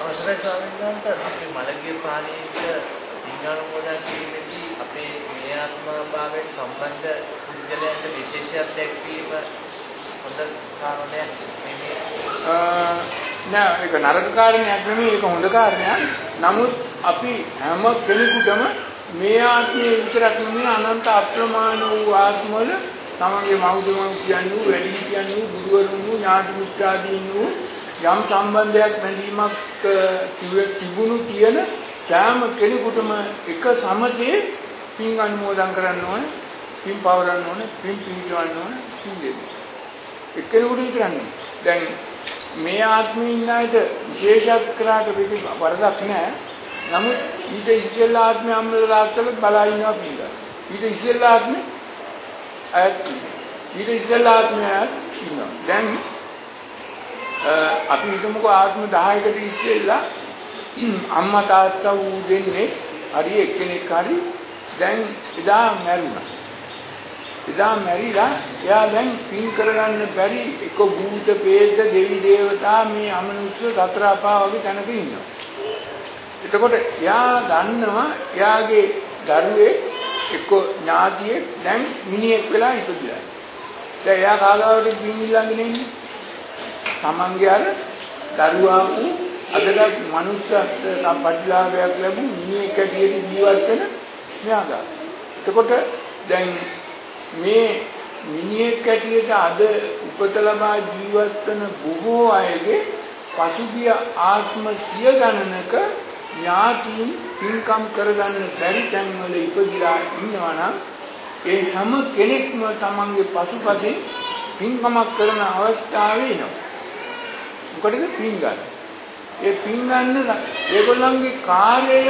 අවසරයි ස්වාමීන් වහන්සේ අපේ මළගිය පාළියේක දීඝානුමෝදන් කිරීමේදී අපේ මේ ආත්ම භාවයට සම්බන්ධ පුද්ගලයන්ට විශේෂයක් දැක්වීම හොඳ කාරණයක් නෙමෙයි. නෑ ඒක නරක කාරණයක් නෙමෙයි ඒක හොඳ කාරණයක්. නමුත් අපි හැම කෙනෙකුටම මේ ආත්මයේ විතරක් නෙමෙයි අනන්ත අප්‍රමාණ වූ ආත්මවල තමන්ගේ මව්දෙමව්පියන් වූ වැඩිහිටියන් වූ ගුරුවරුන් වූ ඥාති මිත්‍රාදීන් වූ යම් සම්බන්ධයක් බැඳීමක් තිබුණු තියෙන සෑම කෙනෙකුටම එක සමසේ පින් අනුමෝදන් කරන්න ඕනේ, පින් පවරන්න ඕනේ, පින් පිළිගන්න ඕනේ, පින් දෙන්න. එක්කෙනෙකුට විතරක් නෙමෙයි. දැන් මේ ආත්මේ ඉන්න අයට විශේෂයක් කරාට වරදක් නැහැ. නමුත් ඊට ඉස්සෙල්ලා ආත්මේ අම්මලා තාත්තලා බලා ඉන්නවා පිළිගන්න. ඊට ඉස්සෙල්ලා ආත්මේ අයත් ඊට ඉස්සෙල්ලා ආත්මේ අයත් ඉන්නවා. දැන් අපි හිතමුකෝ ආත්ම 10කට ඉස්සෙල්ලා අම්මා තාත්තා වූ දෙන්නේ හරි එක්කෙනෙක් හරි දැන් එදා මැරුණා. එදා මැරිලා එයා දැන් පින් කරගන්න බැරි එක භූත ප්‍රේත දෙවි දේවතා මේ අමනුෂ්‍ය සතර අපා වගේ තැනක ඉන්නවා. එතකොට එයා දන්නවා එයාගේ දරුවේ එක්ක ඥාතියෙක් දැන් මිනිහෙක් වෙලා ඉපදිලා. දැන් එයා කාගාවට පින් ඉල්ලන්නේ නෙන්නේ. තමන්ගේ අර දරුවා වූ අදගත් මනුෂ්‍යත්ව ප්‍රතිලාභයක් ලැබු මිනිහෙක් ඇටියට ජීවත් වෙන මෙයාගා. එතකොට දැන් මේ මිනිහෙක් ඇටියට අද උපත ලබා ජීවත් වෙන බොහෝ අයගේ පසුගිය ආත්ම සිය ගණනක ඥාතීන් පින්කම් කරගන්න බැරි තැන්වල ඉපදිලා ඉන්නවා නම් ඒ හැම කෙනෙක්ම තමන්ගේ පසුපසින් පින්කමක් කරන අවස්ථාවේ ඉනවා. මොකටද පින් ගන්න? ඒ පින් ගන්න ඒගොල්ලන්ගේ කාර්යය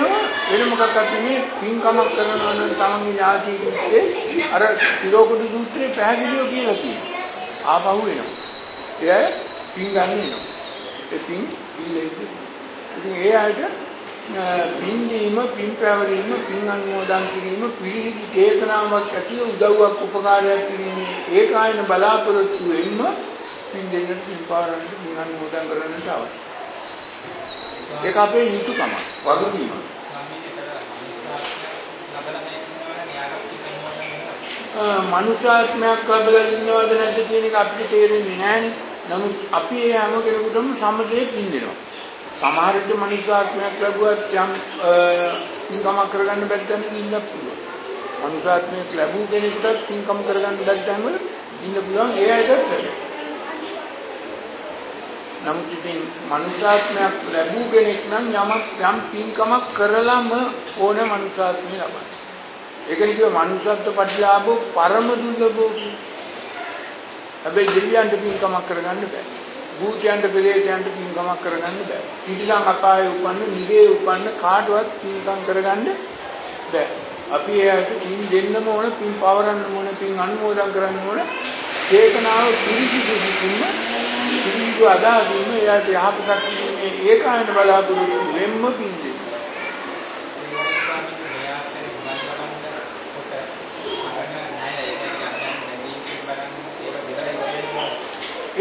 වෙන මොකක්වත් නෙමෙයි පින්කමක් කරනවා නම් තමන්ගේ ඥාතියෙකුගේ අර තිරෝකුඩු සූත්‍රයේ පැහැදිලිව කියලා තියෙනවා. ආපහු එනවා. එයා පින් ගන්න එනවා. ඒ පින් ඉල්ලෙන්නේ. ඉතින් ඒ ආයත පින් දීම, පින් පැවරීම, පින් අනුමෝදන් කිරීම, පිළිදි චේතනාවක් ඇතිව උදව්වක් උපකාරයක් කිරීමේ ඒකායන බලාපොරොත්තු වෙන්න පින් දෙන්නට පින් පාරන්න පින් අනුමෝදන් කරන්නට අවශ්‍යයි. ඒක අපේ යුතුයකම වගකීම. මනුෂ්‍යාත්මයක් ලැබලා ඉන්නවද නැද්ද කියන එක අපිට තේරෙන්නේ නැහැ. නමුත් අපි ඒ හැම කෙනෙකුටම සමසේ පින් දෙනවා. සමහර විට මනුෂ්‍යාත්මයක් ලැබුවත් යම් පින්කමක් කරගන්න බැරි තැනක ඉන්න පුළුවන්. මනුෂ්‍යාත්මයක් ලැබුව කෙනෙකුට පින්කම කරගන්න බැරි තැන්වල ඉන්න පුළුවන්. ඒ අයටත් බැහැ. නමුත් ඉතින් මනුෂ්‍යාත්මයක් ලැබුව කෙනෙක් නම් යම් පින්කමක් කරලම ඕන මනුෂ්‍යාත්මය ලබන්න. ඒකනේ කිව්ව මනුෂ්‍යත්ව ප්‍රතිලාභෝ පරම දුර්ලභෝ. හැබැයි දෙවියන්ට පින්කමක් කරගන්න බෑ. භූතයන්ට පෙරේතයන්ට පින්කමක් කරගන්න බෑ. ත්‍රිසං අපායේ උපන්න, නිරේ උපන්න කාටවත් පින්කම් කරගන්න බෑ. අපි එයාට පින් දෙන්නම ඕන, පින් පවරන්නම ඕන, පින් අනුමෝදන් කරන්න ඕන. චේතනාව පිරිසිදු කිරීම, පිරිසිදු අදාදින්ම එයාට යහපතක් කිරීමේ ඒකායන බලාපොරොත්තු වෙන්න පින් දෙන්න.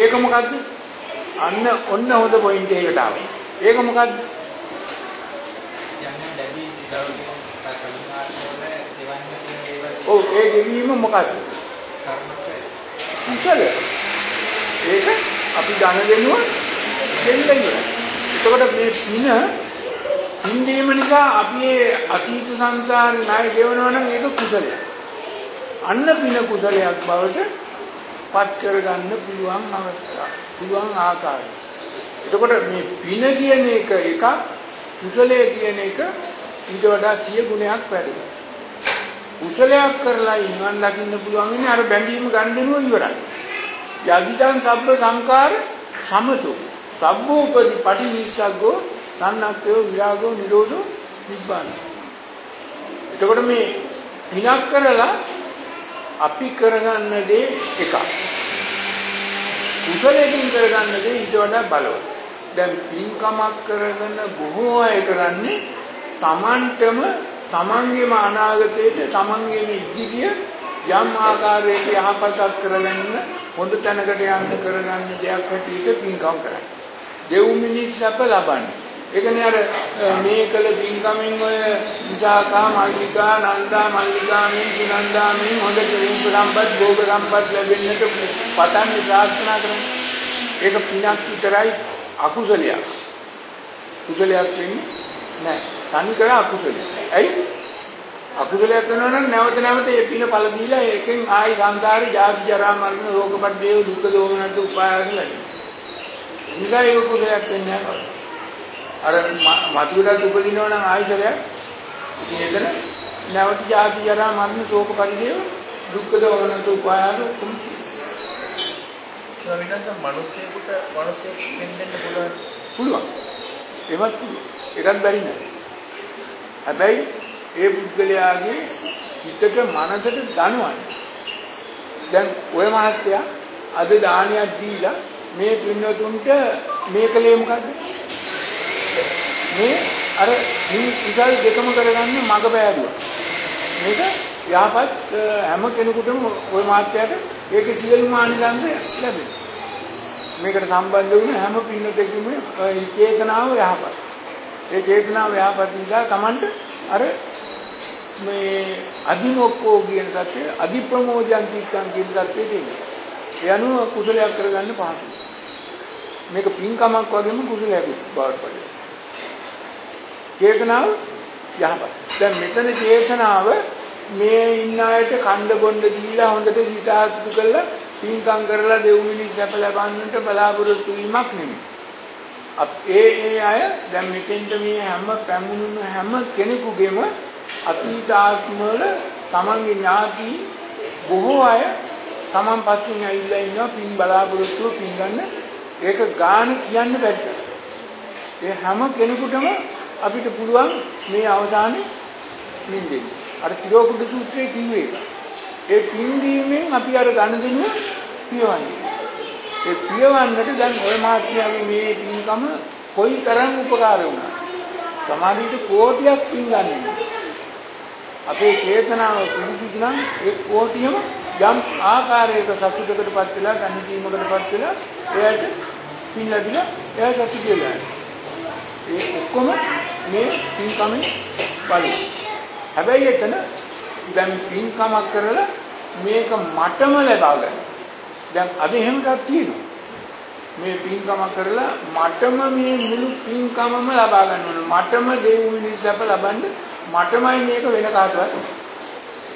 ඒක මොකද්ද? ඔන්න හොඳ පොයින්ට් එකකට ආවා. ඒක මොකද්ද? ඔව් ඒ ගෙවීම මොකද්ද? කුසල. ඒක අපි ධන දෙනවා දෙන්නේ. එතකොට මේ පින් දීම නිසා අපි ඒ අතීත සංසාරේ ණය ගෙවනවා නම් ඒක කුසලයක්. අන්න පින කුසලයක් බවට පත් කරගන්න පුළුවන් අවස්ථාව. පුළුවන් ආකාරය. එතකොට මේ පින කියන එක එකක්, කුසලයේ කියන එක ඊට වඩා 100 ගුණයක් වැඩි. කුසලයක් කරලා ඉන්වන් දකින්න පුළුවන් ඉන්නේ අර බැඳීම ගන්නෙනුව ඉවරයි. යදිදං සබ්බ සංකාර සමතෝ සබ්බෝපදි පටිනිස්සග්ගෝ තණ්හක්ඛයෝ විරාගෝ නිරෝධෝ නිබ්බාන. එතකොට මේ පිනක් කරලා අපි කරගන්න දේ එකක්. කුසලයෙන් කරගන්න දේ ඊට වඩා බලවත්. දැන් පින්කමක් කරගෙන බොහෝ අය කරන්නේ තමන්ටම තමන්ගේම අනාගතයට තමන්ගේම ඉදිරිය යම් ආකාරයක යහපතක් කරගන්න හොඳ තැනකට යන්න කරගන්න දෙයක් හැටියට පින්කම් කරන්නේ. දෙව් මිනිස් සැප ලබන්නේ. ඒ කියන්නේ අර මේ කළ පින්කමින් ඔය විසාකා මල්ලිකා නන්දා මල්ලිකා මෙන් සුනන්දා මෙන් හොඳ කුරුම් සම්පත් භෝග සම්පත් ලැබෙන්නට පතන්නේ ප්‍රාර්ථනා කරන්නේ. ඒක පිනක් විතරයි අකුසලයක්. කුසලයක් වෙන්නේ නැහැ. තනි කර අකුසලයක්. ඇයි? අකුසලයක් කරනවා නම් නැවත නැවත ඒ පින පළ දීලා ඒකෙන් ආයි සංසාරේ ජාති ජරා මරණ රෝග පරිදේව දුක්ඛ දෝමනට උපායන ලැබෙනවා. නිකන් ඒක කුසලයක් වෙන්නේ නැහැ. අර මතුවටත් උපදිනවා නම් ආයිතරයක් ඉතින් නැවත ජාති ජරා මරණ ශෝක පරිදේව දුක්ඛ දෝමනට උපායන ස්වාමීන් මිනිස්සෙකුට වෙන්න පුළුවන්. පුළුවන්. ඒවත් පුළුවන්. ඒකත් බැරි නෑ. හැබැයි ඒ පුද්ගලයාගේ හිතට මනසට දනවන්නේ. දැන් ඔය මහත්තයා අද දානයක් දීලා මේ පින්නතුන්ට මේකලේ මොකද්ද? මේ අර කුසල් දෙකම කරගන්න මඟ පෑදුවා. මේක යහපත් හැම කෙනෙකුටම ওই මහත්තයාට ඒකේ සියලුම ආනිසංස ලැබෙනවා. මේකට සම්බන්ධ වුණ හැම පින්නතෙකම චේතනාව යහපත්. ඒ චේතනාව යහපත් නිසා Tamanට අර මේ අදිමොක්කෝ කියන தත්ත්වය අදිප්‍රමෝදයන් තිත්තන් කියන தත්ත්වයට එන්නේ. ඒ අනුව කුසලයක් කරගන්න පහසුයි. මේක පින්කමක් වගේම කුසලයක් බවට පත්. චේතනාව යහපත්. දැන් මෙතන චේතනාව මේ ඉන්න අයට කණ්ඩ බොණ්ඩ දීලා හොඳට සිතාසුතු කරලා පින්කම් කරලා දෙව් මිනිස් සැප ලබන්නට බලාපොරොත්තු වීමක් නෙමෙයි. ඒ අය දැන් මෙතෙන්ට මේ හැම පැමුණුන හැම කෙනෙකුගේම අතීත ආත්මවල තමන්ගේ ඥාති බොහෝ අය තමන් පස්සෙන් ඇවිල්ලා ඉන්නවා පින් බලාපොරොත්තු පින් ගන්න. ඒක ගාන කියන්න බැහැ. ඒ හැම කෙනෙකුටම අපිට පුළුවන් මේ අවසානයේ පින් දෙන්න. අර තිරෝකුඩ සූත්‍රයේ කිව්වේ ඒක. ඒ පින් දීමෙන් අපි අර ගණ දෙනුව පියවන්නේ. ඒ පියවන්නට දැන් ඔය මාත්‍යාගේ මේ පින්කම කොයි තරම් උපකාර වුණා. සමාධියට කෝටියක් පින් ගන්න. අපේ චේතනාව පිරිසිදු නම් ඒ කෝටියම යම් ආකාරයක සතුටකටපත් වෙලා දැනීමකටපත් වෙලා එයාට පින් ලැබිලා එයා සතුට වෙලා. ඒ ඔක්කොම මේ පින්කමේ බලය. හැබැයි එතන දැන් පින්කමක් කරලා මේක මටම ලබා ගන්න. දැන් අද එහෙමටත් තියෙනවා. මේ පින්කම කරලා මටම මේ මුළු පින්කමම ලබා ගන්න ඕන. මටම දෙව් මිනිස් සැප ලබන්න මටමයි මේක වෙන කාටවත්.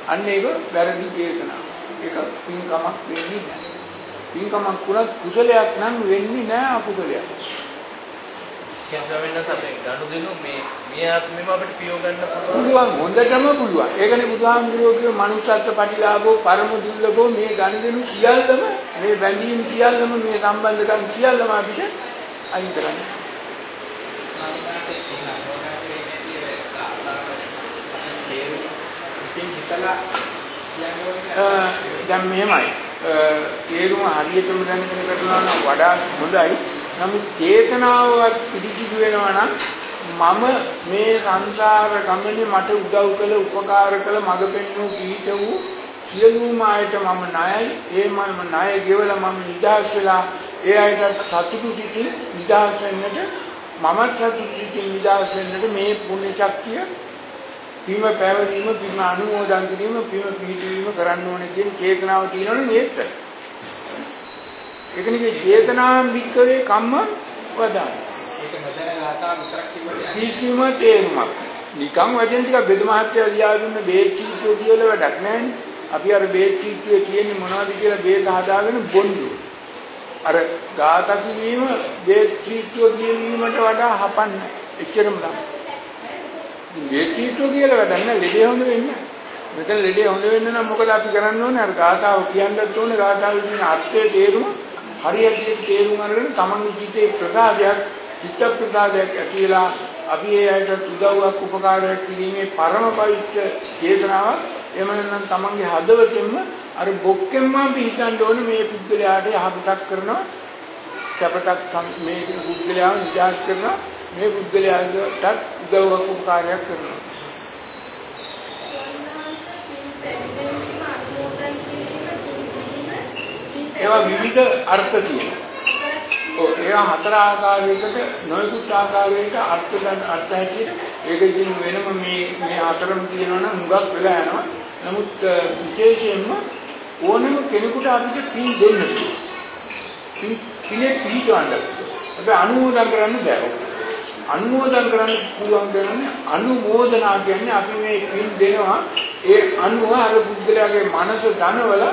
අන්න ඒක වැරදි චේතනාව. ඒක පින්කමක් වෙන්නේ නැහැ. පින්කමක් කුලත් කුසලයක් නම් වෙන්නේ නැහැ අකුසලයක්. කියනසවෙන්න සමේ ගනුදෙනු මේ ආත්මෙම අපිට පියව ගන්න පුළුවන් හොඳටම පුළුවන්. ඒකනේ බුදුහාමුදුරුවෝ කිව්ව මනුස්සත්ව පටිලාභෝ පරම දුර්ලභෝ මේ ගනුදෙනු සියල්ලම මේ බැඳීම් සියල්ලම මේ සම්බන්ධකම් සියල්ලම අපිට අයින් කරන්න. දැන් මෙහෙමයි. තේරුම හරියටම දැනගෙන කරනවා නම් වඩා හොඳයි. නමුත් චේතනාවත් පිළිසිදු වෙනවා නම් මම මේ සංසාර ගමනේ මට උදව් කළ උපකාර කළ මඟ පෙන්වූ පිහිට වූ සියලුම අයට මම ණයයි. ඒ මම ණය ගෙවලා මම නිදහස් වෙලා ඒ අයට සතුටු සිටින් නිදහස් වෙන්නට මමත් සතුටු සිටින් නිදහස් වෙන්නට මේ පුණ්‍ය ශක්තිය පිම පැවරීම පිම අනුමෝදන් කිරීම පිම පිහිටවීම කරන්න ඕනේ කියන චේතනාව තියෙනවනේ ඒත් ඒකනේ චේතනාම් වික්කවේ කම්ම වදා. ඒක හදන ගාථා විතරක් කිව්වද? කිසිම තේරුමක්. නිකන් වචන ටික බෙද මහත්තයා ලියා දුන්න බේත් චීට්ටුව කියලා වැඩක් නැහැ. අපි අර බේත් චීට්ටුවේ තියෙන්නේ මොනවද කියලා බේත හදාගෙන බොන්නු. අර ගාථා කිවීම බේත් චීට්ටුව කියවීමට වඩා හපන්නේ. එච්චරම තමයි. බේත් චීට්ටුව කියලා වැඩක් නැහැ. ලෙඩේ හොඳ වෙන්නේ. මෙතන ලෙඩේ හොඳ වෙන්න නම් මොකද අපි කරන්න ඕනේ? අර ගාථාව කියන්නත් ඕනේ. ගාථාවේ තියෙන අර්ථයේ තේරුම හරියට තේරුම් අරගෙන තමන්ගේ ජීවිතේ ප්‍රසාදයක් චිත්ත ප්‍රසාදයක් ඇති වෙලා අපි ඒ අයට උදව්වක් උපකාරයක් කිරීමේ පරම පවිත්‍ර චේතනාවක් එහෙම නැත්නම් තමන්ගේ හදවතෙන්ම අර බොක්කෙන්ම අපි හිතන්න ඕනේ මේ පුද්ගලයාට යහපතක් කරනවා සැපතක් මේ පුද්ගලයාව නිදහස් කරනවා මේ පුද්ගලයාට උදව්වක් උපකාරයක් කරනවා ඒවා විවිධ අර්ථ තියෙනවා. ඔව් ඒවා හතර ආකාරයකට නොයෙකුත් ආකාරයකට අර්ථ හැටියට ඒක ඉතින් වෙනම මේ හතරම තියෙනවා නම් හුඟක් වෙලා යනවා. නමුත් විශේෂයෙන්ම ඕනම කෙනෙකුට අපිට පින් දෙන්න පුළුවන්. පිනේ පිළිගන්න. හැබැයි අනුමෝදන් කරන්න බෑ. අනුමෝදන් කරන්න පුළුවන් කරන්නේ අනුමෝදනා කියන්නේ අපි මේ පින් දෙනවා ඒ අනුව අර බුද්ධයාගේ මනස ධනවල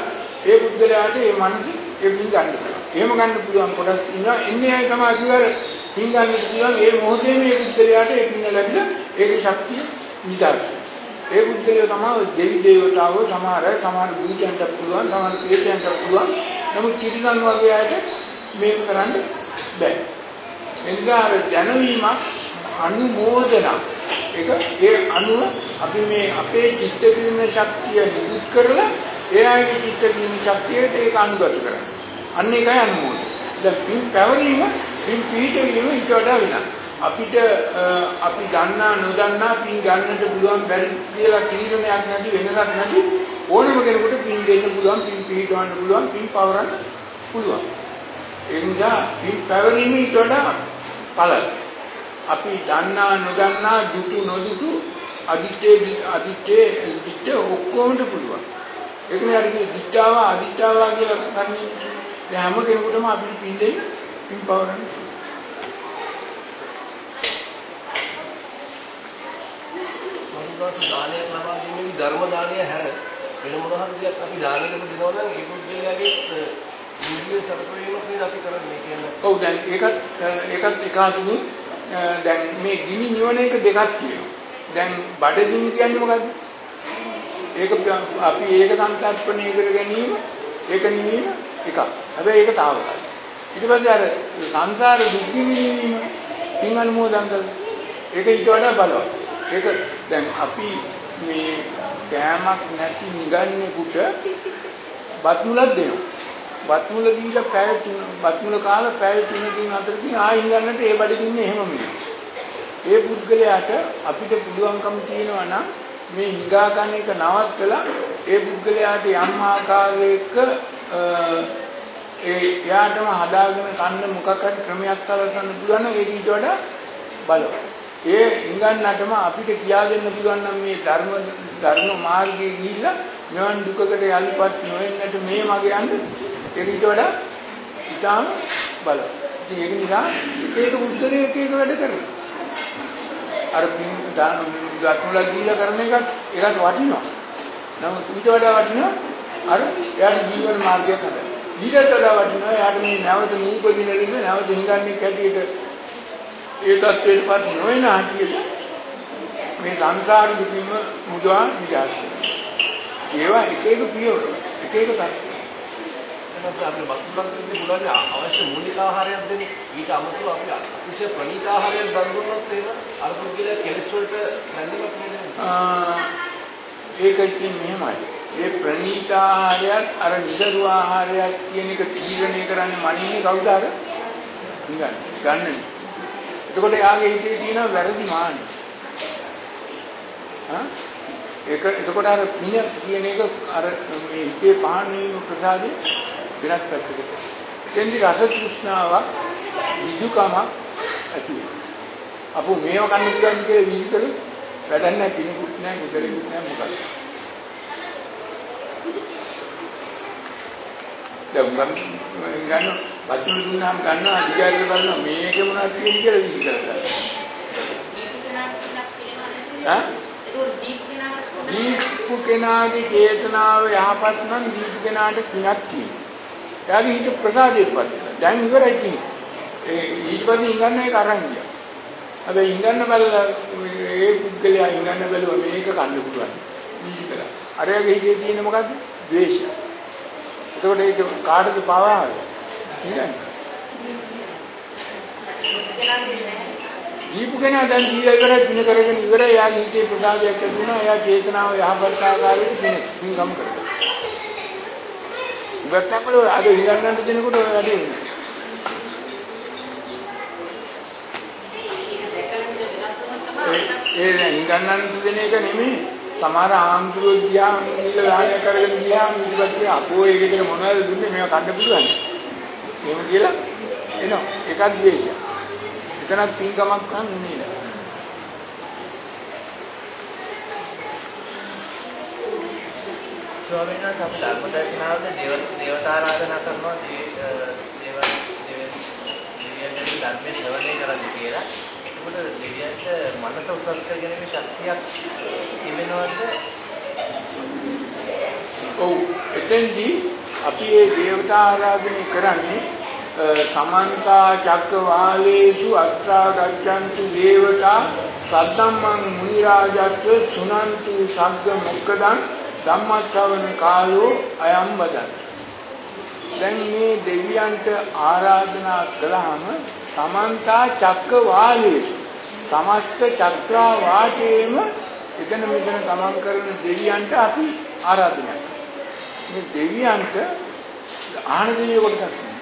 ඒ බුද්ධයාට ඒ මනස ඒ පින් ගන්න පුළුවන්. එහෙම ගන්න පුළුවන් කොටස් ඉන්නවා. ඉන්නේ අය තමයි කිව්වර පින් ගන්න පුළුවන් ඒ මොහොතේ මේ බුද්ධයාට ඒ පින් ලැබිලා ඒකේ ශක්තිය නිදාගන්න. ඒ බුද්ධලේ තමයි දෙවි දේවතාවෝ සමහර බුද්ධයන්ට පුළුවන් සමහර ප්‍රේතයන්ට පුළුවන්. නමුත් කිරිසන් වගේ අයට මේක කරන්න බෑ. එනිසා දැනවීම අනුමෝදනා ඒක ඒ අනුව අපි මේ අපේ චිත්ත කිරීමේ ශක්තිය නිකුත් කරලා ඒ අයගේ චිත්ත කිරීමේ ශක්තියට ඒක අනුගත කරන්න. අන්න ඒකයි අනුමෝදන. දැන් පින් පැවරීම පින් පිළිදෙවීම ඊට වඩා වෙනස්. අපිට අපි දන්නා නොදන්නා පින් ගන්නට පුළුවන් බැරි කියලා තීරණයක් නැති වෙනසක් නැති ඕනම කෙනෙකුට පින් දෙන්න පුළුවන් පින් පිළිගන්න පුළුවන් පින් පවරන්න පුළුවන්. ඒ නිසා පින් පැවරීම ඊට වඩා පළල්. අපි දන්නා නොදන්නා දුටු නොදුටු අදිත්තේ ඔක්කොමද පුළුවන්. ඒකනේ අර දිත්තාව අදිත්තාව කියලා කන්නේ දැන් හැම කෙනෙකුටම අපිට පින් දෙන්න පින් පවරන්න. දානයක් ලබා ගැනීම ධර්ම දානය හැර වෙන මොනවා හරි දෙයක් අපි දානයකට දෙනවා නම් ඒ පුද්ගලයාගේ ඉන්ද්‍රිය සතරේම නේද අපි කරන්නේ කියන්නේ. ඔව් දැන් ඒකත් එකතුනේ දැන් මේ ගිනි නිවන එක දෙකක් තියෙනවා. දැන් බඩගිනි කියන්නේ මොකද්ද? ඒක අපි ඒක සංකල්පණය කර ගැනීම ඒක නිවීම එකක්. හැබැයි ඒක තාවකාලික. ඊට පස්සේ අර සංසාර දුක් නිවීම පින් අනුමෝදන් කරලා ඒක ඊට වඩා බලවත්. ඒක දැන් අපි මේ කෑමක් නැති නිගන්නේකට බත් මුලක් දෙනවා. බත් මුල දීලා පැය 3 බත් මුල කාලා පැය 3කින් 4කින් ආයෙ හිඟන්නට ඒ බඩගින්නේ එහෙමම නෙවෙයි. ඒ පුද්ගලයාට අපිට පුළුවන්කම තියෙනවා නම් මේ හිඟා ගන්න එක නවත්තලා ඒ පුද්ගලයාට යම් ආකාරයක එයාටම හදාගෙන කන්න මොකක් හරි ක්‍රමයක් සලසන්න පුළුවන් නම් ඒක ඊට වඩා බලවත්. ඒ හිඟන්නටම අපිට කියා දෙන්න පුළුවන් නම් මේ ධර්ම මාර්ගයේ ගිහිල්ලා නිවන් දුකකට යල්පත් නොවෙන්නට මේ මගේ යන්න ඒක ඊට වඩා ඉතාම බලවත්. ඉතින් ඒක නිසා එක බුද්ධලේ එක වැඩ කරනවා. අර ධර්මවල දීලා කරන එකත් ඒකට වටිනවා. නමුත් ඊට වඩා වටිනවා අර එයාට ජීවන මාර්ගයක් හදන්න. ඊට වඩා වටිනවා එයාට මේ නැවත නූපදින දෙන්න නැවත හිඟන්නේ කැටියට ඒ තත්ත්වයටපත් නොවන හැටියට මේ සංසාර දුකින්ම මුදවා නිදහස් වෙනවා. ඒවා එක පියවර එක තත්ත්ව. එතකොට අපි බක්කුලන්ගේ මුලන්නේ අවශ්‍ය මූලික ආහාරයක් දෙන්න ඊට අමතරව අපි අතිශය ප්‍රණීත ආහාරයක් ගන්නොත් එහෙම අර පුද්ගලයා කෙලස් වලට බැඳීමක් නෙමෙයි. ඒක ඉතින් මෙහෙමයි. ඒ ප්‍රණීත ආහාරයත් අර නිදරු ආහාරයක් කියන එක තීරණය කරන්නේ මනින්නේ කවුද අර? ගන්න. එතකොට යාගේ හිතේ තියෙන වැරදි මාන. එතකොට අර පින කියන එක අර මේ හිතේ පාණීය ප්‍රසාදේ විරත් පැත්තකට. එතෙන්දි රස තෘෂ්ණාවක් විදුකම ඇති වෙනවා. අපෝ මේව කන්න පුළුවන් කියලා විහිකල වැඩක් නැහැ පිනුකුත් නැහැ කුදලෙකුත් නැහැ මොකක්ද. දැන් ගන්න බතුල් දුන්නාම ගන්නවා අධිකාරියට බලනවා මේකේ මොනවද තියෙන්නේ කියලා විහිකල ගන්නවා. දීපු කෙනාගේ චේතනාව යහපත් නම් දීපු කෙනාට පිනක් තියෙනවා. එයාගේ හිත ප්‍රසාදයටපත් වෙනවා. දැන් ඉවරයි කියන්නේ. ඒ ඊට පස්සේ ඉංගන්න එක අරන් ගියා. හැබැයි ඉංගන්න බලලා ඒ පුද්ගලයා ඉංගන්න බැලුවා මේක කන්න පුළුවන්. දීජ කළා. අරයාගේ හිතේ තියෙන මොකද්ද? ද්වේෂය. එතකොට ඒක කාටද පාවා? ඉංගන්න. දීපු කෙනා දැන් දීලා ඉවරයි පින කරගෙන ඉවරයි යාගේ හිතේ ප්‍රසාදයක් ඇති වුණා. එයා චේතනාව යහපත් ආකාරයට පින්කම් කරා. ඉවත්නකල අද ඉංගන්නන්ට දෙනකොට ඔය වැඩේ වෙනවා. ඒ ඉංගන්නන්ට දෙන එක නෙමෙයි සමහර ආම්තුරු ගියාම නිල දානය කරගෙන ගියාම ඊට පස්සේ අපෝ ඒකේද මොනවද දුන්නේ මේවා කන්න පුළුවන්. එහෙම කියලා එනවා. ඒකත් ද්වේෂය. එතනත් පින්කමක් ගන්නන්නේ නෑ. ස්වාමීන් වහන්සේ අපි ධර්මදේශනාවද දේවතාරාධනා කරනවා දෙවියන්ගේ ධර්මයේ ශ්‍රවණය කරන්න කියලා. ඒකට දෙවියන්ට මනස උසස් කරගැනීමේ ශක්තියක් තිබෙනවද? ඔව් එතෙන්දී අපි මේ දේවතා ආරාධනය කරන්නේ සමන්ත චක්කවාලේසු අත්‍රා ගච්ඡන්තු දේවතා සද්දම්මං මුනි රාජස්ස සුනන්තු සග්ග මොක්කදං ධම්මස්සවන කාලෝ අයම් බදන්. දැන් මේ දෙවියන්ට ආරාධනා කළාම සමන්ත චක්කවාලේසු සමස්ත චක්‍රා වාටේම එතන මෙතන ගමන් කරන දෙවියන්ට අපි ආරාධනා කරනවා. මේ දෙවියන්ට ආහන දෙවිය කොටසක් නෙවෙයි.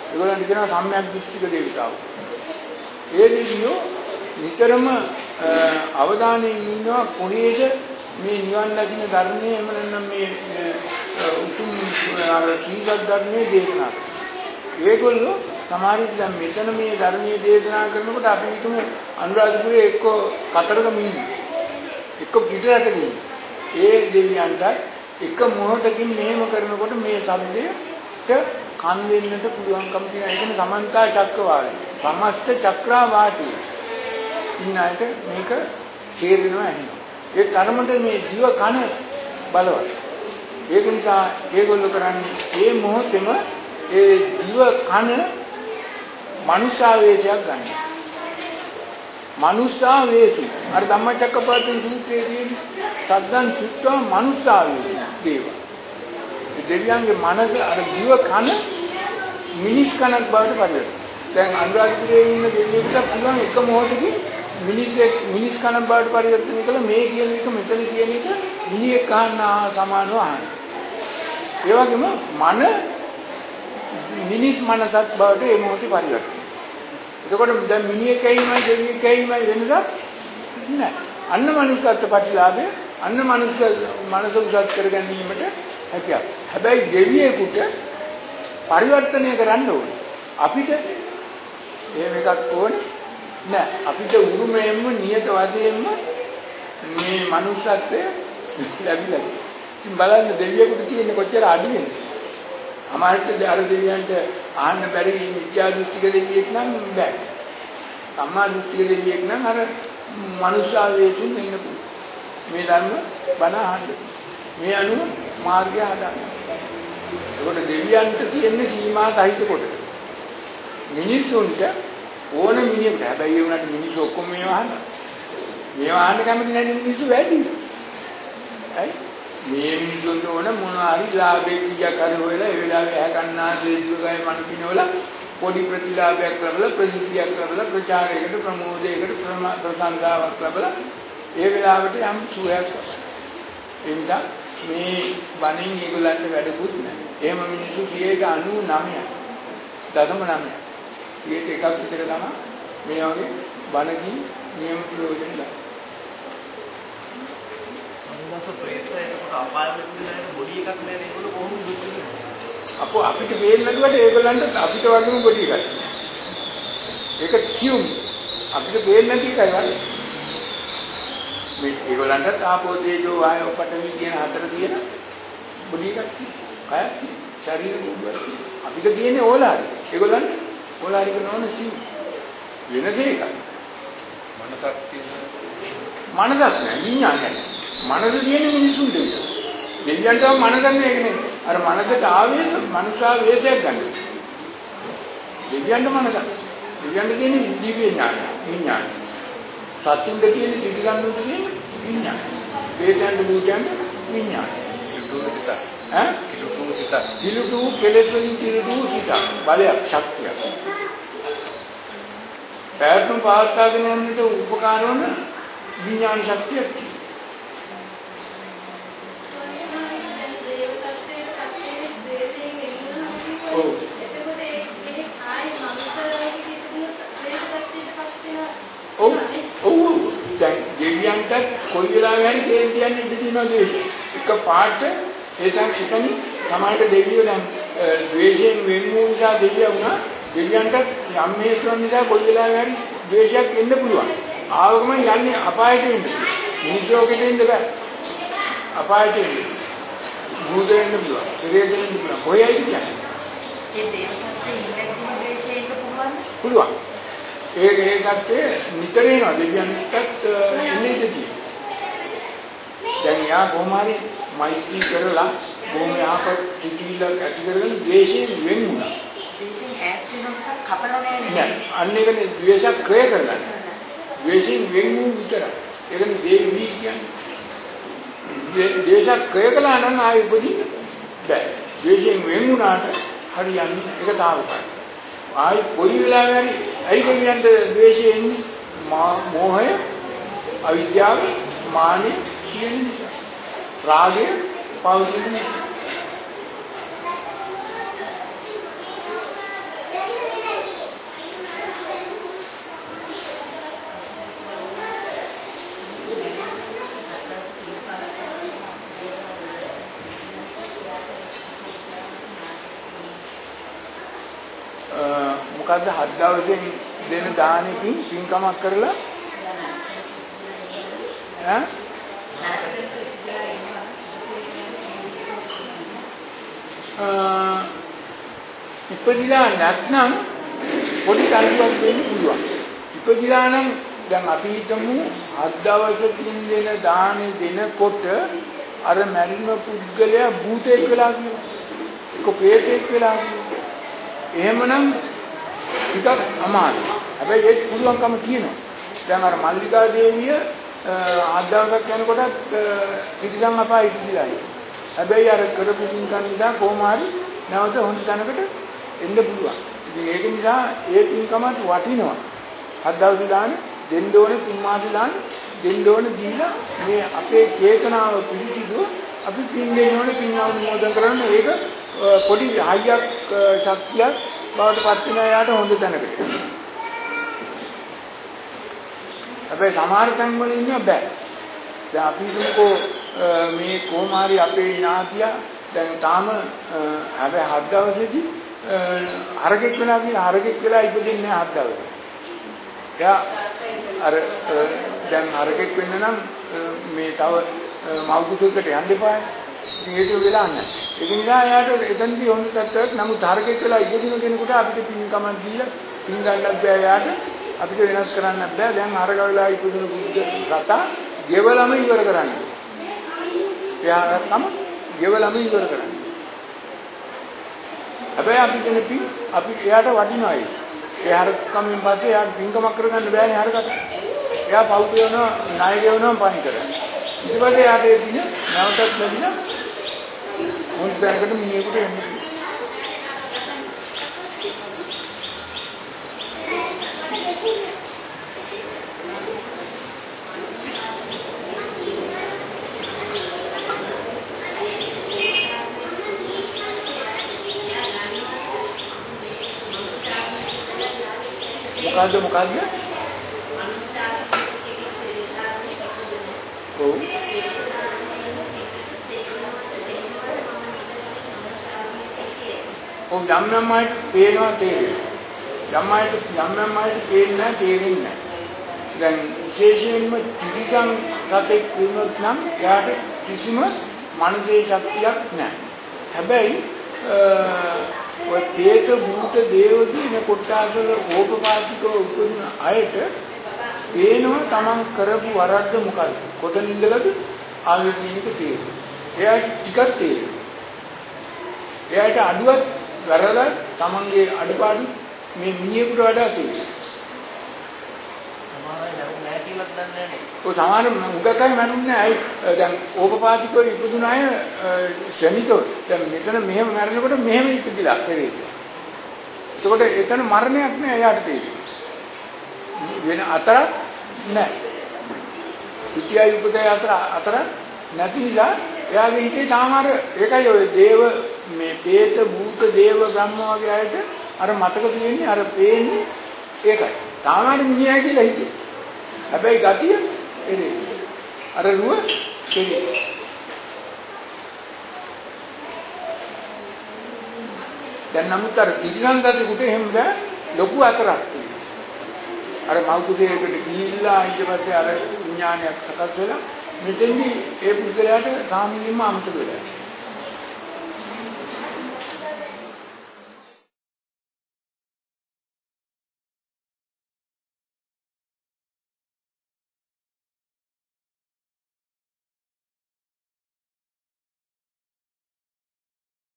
ඒගොල්ලන්ට කියනවා සම්‍යක් දෘෂ්ටික දේවතාවෝ. ඒ දෙවියෝ නිතරම අවධානයෙන් ඉන්නවා කොහේද මේ නිවන් දකින්න ධර්මයේ එහෙම නැත්නම් මේ උතුම් ශ්‍රීසත් ධර්මයේ දේශනා කරනවා. ඒගොල්ලෝ සමහරවිට දැන් මෙතන මේ ධර්මයේ දේශනා කරනකොට අපි හිතමු අනුරාධපුරයේ එක්ක කතරගම ඉන්නේ. එක්ක පිටරටක ඉන්නේ. ඒ දෙවියන්ට එක මොහොතකින් මෙහෙම කරනකොට මේ ශබ්දයට කන් දෙන්නට පුළුවන්කම තියෙන. ඒ කියන්නේ සමන්තා චක්කවාලේ. සමස්ත චක්‍රා වාටි. ඉන්නයිට මේක තේරෙනවා ඇහෙනවා. ඒ තරමට මේ දිව කන බලවත්. ඒක නිසා ඒගොල්ලෝ කරන්නේ මේ මොහොතේම ඒ දිව කන මනුෂ්‍යාවේශයක් ගන්න. මනුෂ්‍යාවේශු. අර ධම්මචක්කපවත්තන සූත්‍රයේ තියෙන සද්දන් සුත්තම මනුෂ්‍යාවේශ දේව. දෙවියන්ගේ මනස අර දිව කන මිනිස් කනක් බවට පරිවර්තනය. දැන් අනුරාධපුරයේ ඉන්න දෙවියෙකුට පුළුවන් එක මොහොතකින් මිනිස් කනක් බවට පරිවර්තනය කළා මේ කියන එක මෙතන කියන එක මිනිහෙක් අහන්න සමානව අහන්න. ඒ වගේම මිනිස් මනසක් බවට ඒ මොහොතේ පරිවර්තනය. එතකොට දැන් මිනිහෙක්යිමයි දෙවියෙක්යිමයි වෙනසක් නැහැ. අන්න මනුස්සත්ව ප්‍රතිලාභය අන්න මනුස්ස මනස උසස් කර ගැනීමට හැකියාව. හැබැයි දෙවියෙකුට පරිවර්තනය කරන්න ඕනේ. අපිට එහෙම එකක් ඕනේ නෑ. අපිට උරුමයෙන්ම නියත වශයෙන්ම මේ මනුස්සත්වය ලැබිලා. ඉතින් බලන්න දෙවියෙකුට තියෙන කොච්චර අඩුවෙන්ද? අමාරුට අර දෙවියන්ට ආන්න බැරි මිත්‍යා දෘෂ්ටික දෙවියෙක් නම් බෑ. සම්මා දෘෂ්ටික දෙවියෙක් නම් අර මනුෂ්‍යාවේතුන් වෙන්න පුළුවන්. මේ ධර්ම බණ අහන්න. මේ අනුව මාර්ගය හදන්න. ඒකට දෙවියන්ට තියෙන සීමා සහිත කොට. මිනිසුන්ට ඕන මිනිහෙක් හැබැයි ඒ වුණාට මිනිස්සු ඔක්කොම මේවා අහනවා. මේවා අහන්න කැමති නැති මිනිස්සු වැඩි. හරි? මේ මිනිස්සුන්ට ඕන මොනවා හරි ලාභයක් කියක් හරි හොයලා ඒ වෙලාවේ ඇහ කන්නා දේශුගය මන පිනවල පොඩි ප්‍රතිලාභයක් ලැබලා ප්‍රසිද්ධියක් ලැබලා ප්‍රචාරයකට ප්‍රමෝදයකට ප්‍රශංසාවක් ලැබලා ඒ වෙලාවට යම් සුවයක් ලබනවා. එනිසා මේ බණින් ඒගොල්ලන්ට වැඩකුත් නැහැ. එහෙම මිනිස්සු 99%. දශම 9. 1%ක් විතර තමයි මේ වගේ බණකින් නියම ප්‍රයෝජන ගන්න. අනිවාර්ය ප්‍රේතයකට අපායට දෙන බොඩි එකක් නෑ ඒගොල්ලෝ කොහොමද දුක් විඳින්නේ? අපෝ අපිට වේල් නඩුවට ඒගොල්ලන්ට අපිට වගේම බොඩි එකක්. ඒක සියුම්. අපිට වේල් නැති එකයි වගේ. මේ ඒගොල්ලන්ට තාපෝ තේජෝ වායෝ පඨවි කියන හතර තියෙන බොඩි එකක් තියෙනවා. කයක් තියෙනවා. ශරීර දුර්වල. අපිට තියෙන්නේ ඕලාරි. ඒගොල්ලන්ට ඕලාරි කරනවන සිව්. වෙනස එකයි. මනසක් තියෙනවා. මනසක් නෑ විඥානයක්. මනස තියෙන මිනිසුන් දෙවියෝ. දෙවියන්ටම මනස ගන්න එක නෙවෙයි. අර මනසට ආවේ මනුෂ්‍යා වේශයක් ගන්න. දෙවියන්ට මනස. දෙවියන්ට තියෙන දිව්‍ය ඥානය, විඥානය. සත්තුන්ට තියෙන දිවිගන්නුන්ට තියෙන විඥානය. වේදයන්ට භූතයන්ට විඥානය. දුරුසිත. ඈ? දුරුසිත. දිලුතු කෙලෙස් වලින් දිලුතු සිත. බලයක් ශක්තියක්. පැවැත්ම පවත්වාගෙන යන්නට උපකාර වන විඥාන ශක්තියක්. ඔව්. ඔව්. දැන් දෙවියන්ටයි කොයි වෙලාවෙ හරි කියන්නේ ඉඳ තියෙනවා ද්වේෂය. එක පාට එතන තමයි දෙවියෝ දැන් ද්වේෂයෙන් වෙන් වූ නිසා දෙවියෝ වුණා. දෙවියන්ට යම් හේතුවක් නිසා කොයි වෙලාවෙ හරි ද්වේෂයක් එන්න පුළුවන්. ආවගම යන්නේ අපායට එන්න. මිනිස් ලෝකෙට එන්න බෑ. අපායට එන්න. භූත වෙන්න පුළුවන්. පෙරේත වෙන්න පුළුවන්. කොහේයි කියන්නේ? ඒ දෙයකට ඉන්නේ ද්වේෂයෙන් පුළුවන්. ඒකත් නිතර එනවා දෙවියන්ටත් එන්නේ දෙතියි. දැන් යා කොහොම හරි මෛත්‍රී කරලා බොහොම යහපත් සිතිවිල්ල ඇති කරගෙන ද්වේෂයෙන් වෙන් වුණා. ද්වේෂයෙන් ඈත් වෙනකොට කපලා නෑ. අන්න ඒකනේ ද්වේෂයක් ක්‍රය කරලා. ද්වේෂයෙන් වෙන් වූ විතරයි. ඒකනේ දේවි කියන්නේ. ද්වේෂයක් ක්‍රය කළා නම් ආයෙ උපදින්න බෑ. ද්වේෂයෙන් වෙන් වුණාට හරියන්නේ ඒක තාවකයි. ආයි කොයි වෙලාවෙ හරි ඇයි දෙවියන්ට ද්වේෂය එන්නේ? මෝහය, අවිද්‍යාව, මානෙ කියන නිසා. රාගය පවතින නිසා. මොකද්ද 7 දවසෙන් දෙන දානෙකින් පින්කමක් කරලා ඈ ඉපදිලා නැත්නම් පොඩි කල්පයක් වෙන්න පුළුවන්. ඉපදිලා නම් දැන් අපි හිතමු 7 දවසකින් දෙන දානෙ දෙනකොට අර මැරින පුද්ගලයා භූතයෙක් වෙලා කියලා. ඒක ප්‍රේතයෙක් වෙලා කියලා. එහෙමනම් ටිකක් අමාරුයි. හැබැයි ඒක පුළුවන්කම තියෙනවා. දැන් අර මල්ලිකා දේවිය ආද්දාවක් යනකොටත් ත්‍රිසං අපාය ඉපදිලා ඉන්නේ. හැබැයි අර කරපු පින්කම් නිසා කොහොම හරි නැවත හොඳ තැනකට එන්න පුළුවන්. ඉතින් ඒක නිසා ඒ පින්කමත් වටිනවා. 7 දවස් දාන දෙන්න ඕනේ පින්මාසි දාන දෙන්න ඕනේ දීලා මේ අපේ චේතනාව පිළිසිදුව අපි පින් දෙන්න ඕනේ පින් ආනුමෝදන් කරන්න. ඒක පොඩි හයියක් ශක්තියක් බවට පත් වෙන යාට හොඳ තැනකට. හැබැයි සමහර තැන් වල ඉන්න බෑ. දැන් අපි හිතමුකෝ මේ කොහොම හරි අපේ ඥාතියා දැන් තාම හැබැයි 7 දවසේදී හරකෙක් වෙලා කියලා හරකෙක් වෙලා ඉපදින්නේ නැහැ 7 දවසේ. එයා අර දැන් හරකෙක් වෙන්න නම් මේ තව මව්කුසයකට යන්න එපා. ඉතින් ඒක වෙලා නැහැ. ඒක නිසා එයාට එතනදී හොඳ තත්ත්වයක් නමුත් හරකෙක් වෙලා ඉපදින කෙනෙකුට අපිට පින්කමක් දීලා පින් ගන්නත් බෑ එයාට. අපිට වෙනස් කරන්න බෑ. දැන් හරක වෙලා ඉපදින බුද්ධ කතා ගෙවලම ඉවර කරන්න. එයාටම ගෙවලම ඉවර කරන්න. හැබැයි අපි කෙනෙක් අපි එයාට වටිනවා ඒක. ඒ හරකම්ෙන් පස්සේ එයාට පින්කමක් කරගන්න බෑනේ හරකට. එයා පව් කියනවා ණය ගෙවනවා පහි කරා. ඊට පස්සේ එයාට ඒ දින නැවතත් ලැබිලා මොන් දැනකට මිනිහෙකුට එන්නේ. මොකද්ද ඔව් ඔව් යම් අයට පේනවා තේරෙනවා යම් අයට පේන්නේ නැහැ තේරෙන්නේ නැහැ. දැන් විශේෂයෙන්ම ත්‍රිසං සතෙක් වුණොත් නම් එයාට කිසිම මානසික ශක්තියක් නැහැ. හැබැයි ඔය තේත භූත දේව දින කොටාසල ඕපපාතිකව උපදින අයට පේනවා තමන් කරපු වරද්ද මොකක්ද? කොතනින්දලද ආවේ කියන එක තේරෙනවා. එයාට ටිකක් තේරෙනවා. එයාට අඩුවක් වැරලා තමන්ගේ අඩපාඩු මේ මිනිහෙකුට වඩා තේරෙනවා. ඔය සමහර මුගකයි මනුන්නේ අය දැන් ඕපපාතිකව ඉපදුන අය ශනිකව දැන් මෙතන මෙහෙම මැරෙනකොට මෙහෙම ඉපදිලා පෙරේද. එතකොට එතන මරණයක් නෑ එයාට තේරෙන්නේ. වෙන අතරක් නෑ. සිටියයි උපදේ අතර නැති නිසා එයාගේ හිතේ තාම අර ඒකයි ඔය දේව මේ പ്രേත භූත දේව බ්‍රහ්ම වගේ අයට අර මතක තියෙන්නේ අර පේන්නේ ඒකයි. තාම අර මිනිහා කියලා හිතේ. හැබැයි ගතිය එරේ. අර රුව කෙරේ. දැන් නමුත් අර තිරිසන්දතෙකුට එහෙම බෑ ලොකු අතරක් තියෙනවා. අර මෞතුදේකට ගිහිල්ලා ඊට පස්සේ අර විඥානයක් සකස් වෙලා මෙතෙන්දී ඒ පුද්ගලයාට සාමිලින්ම අමතක වෙලා.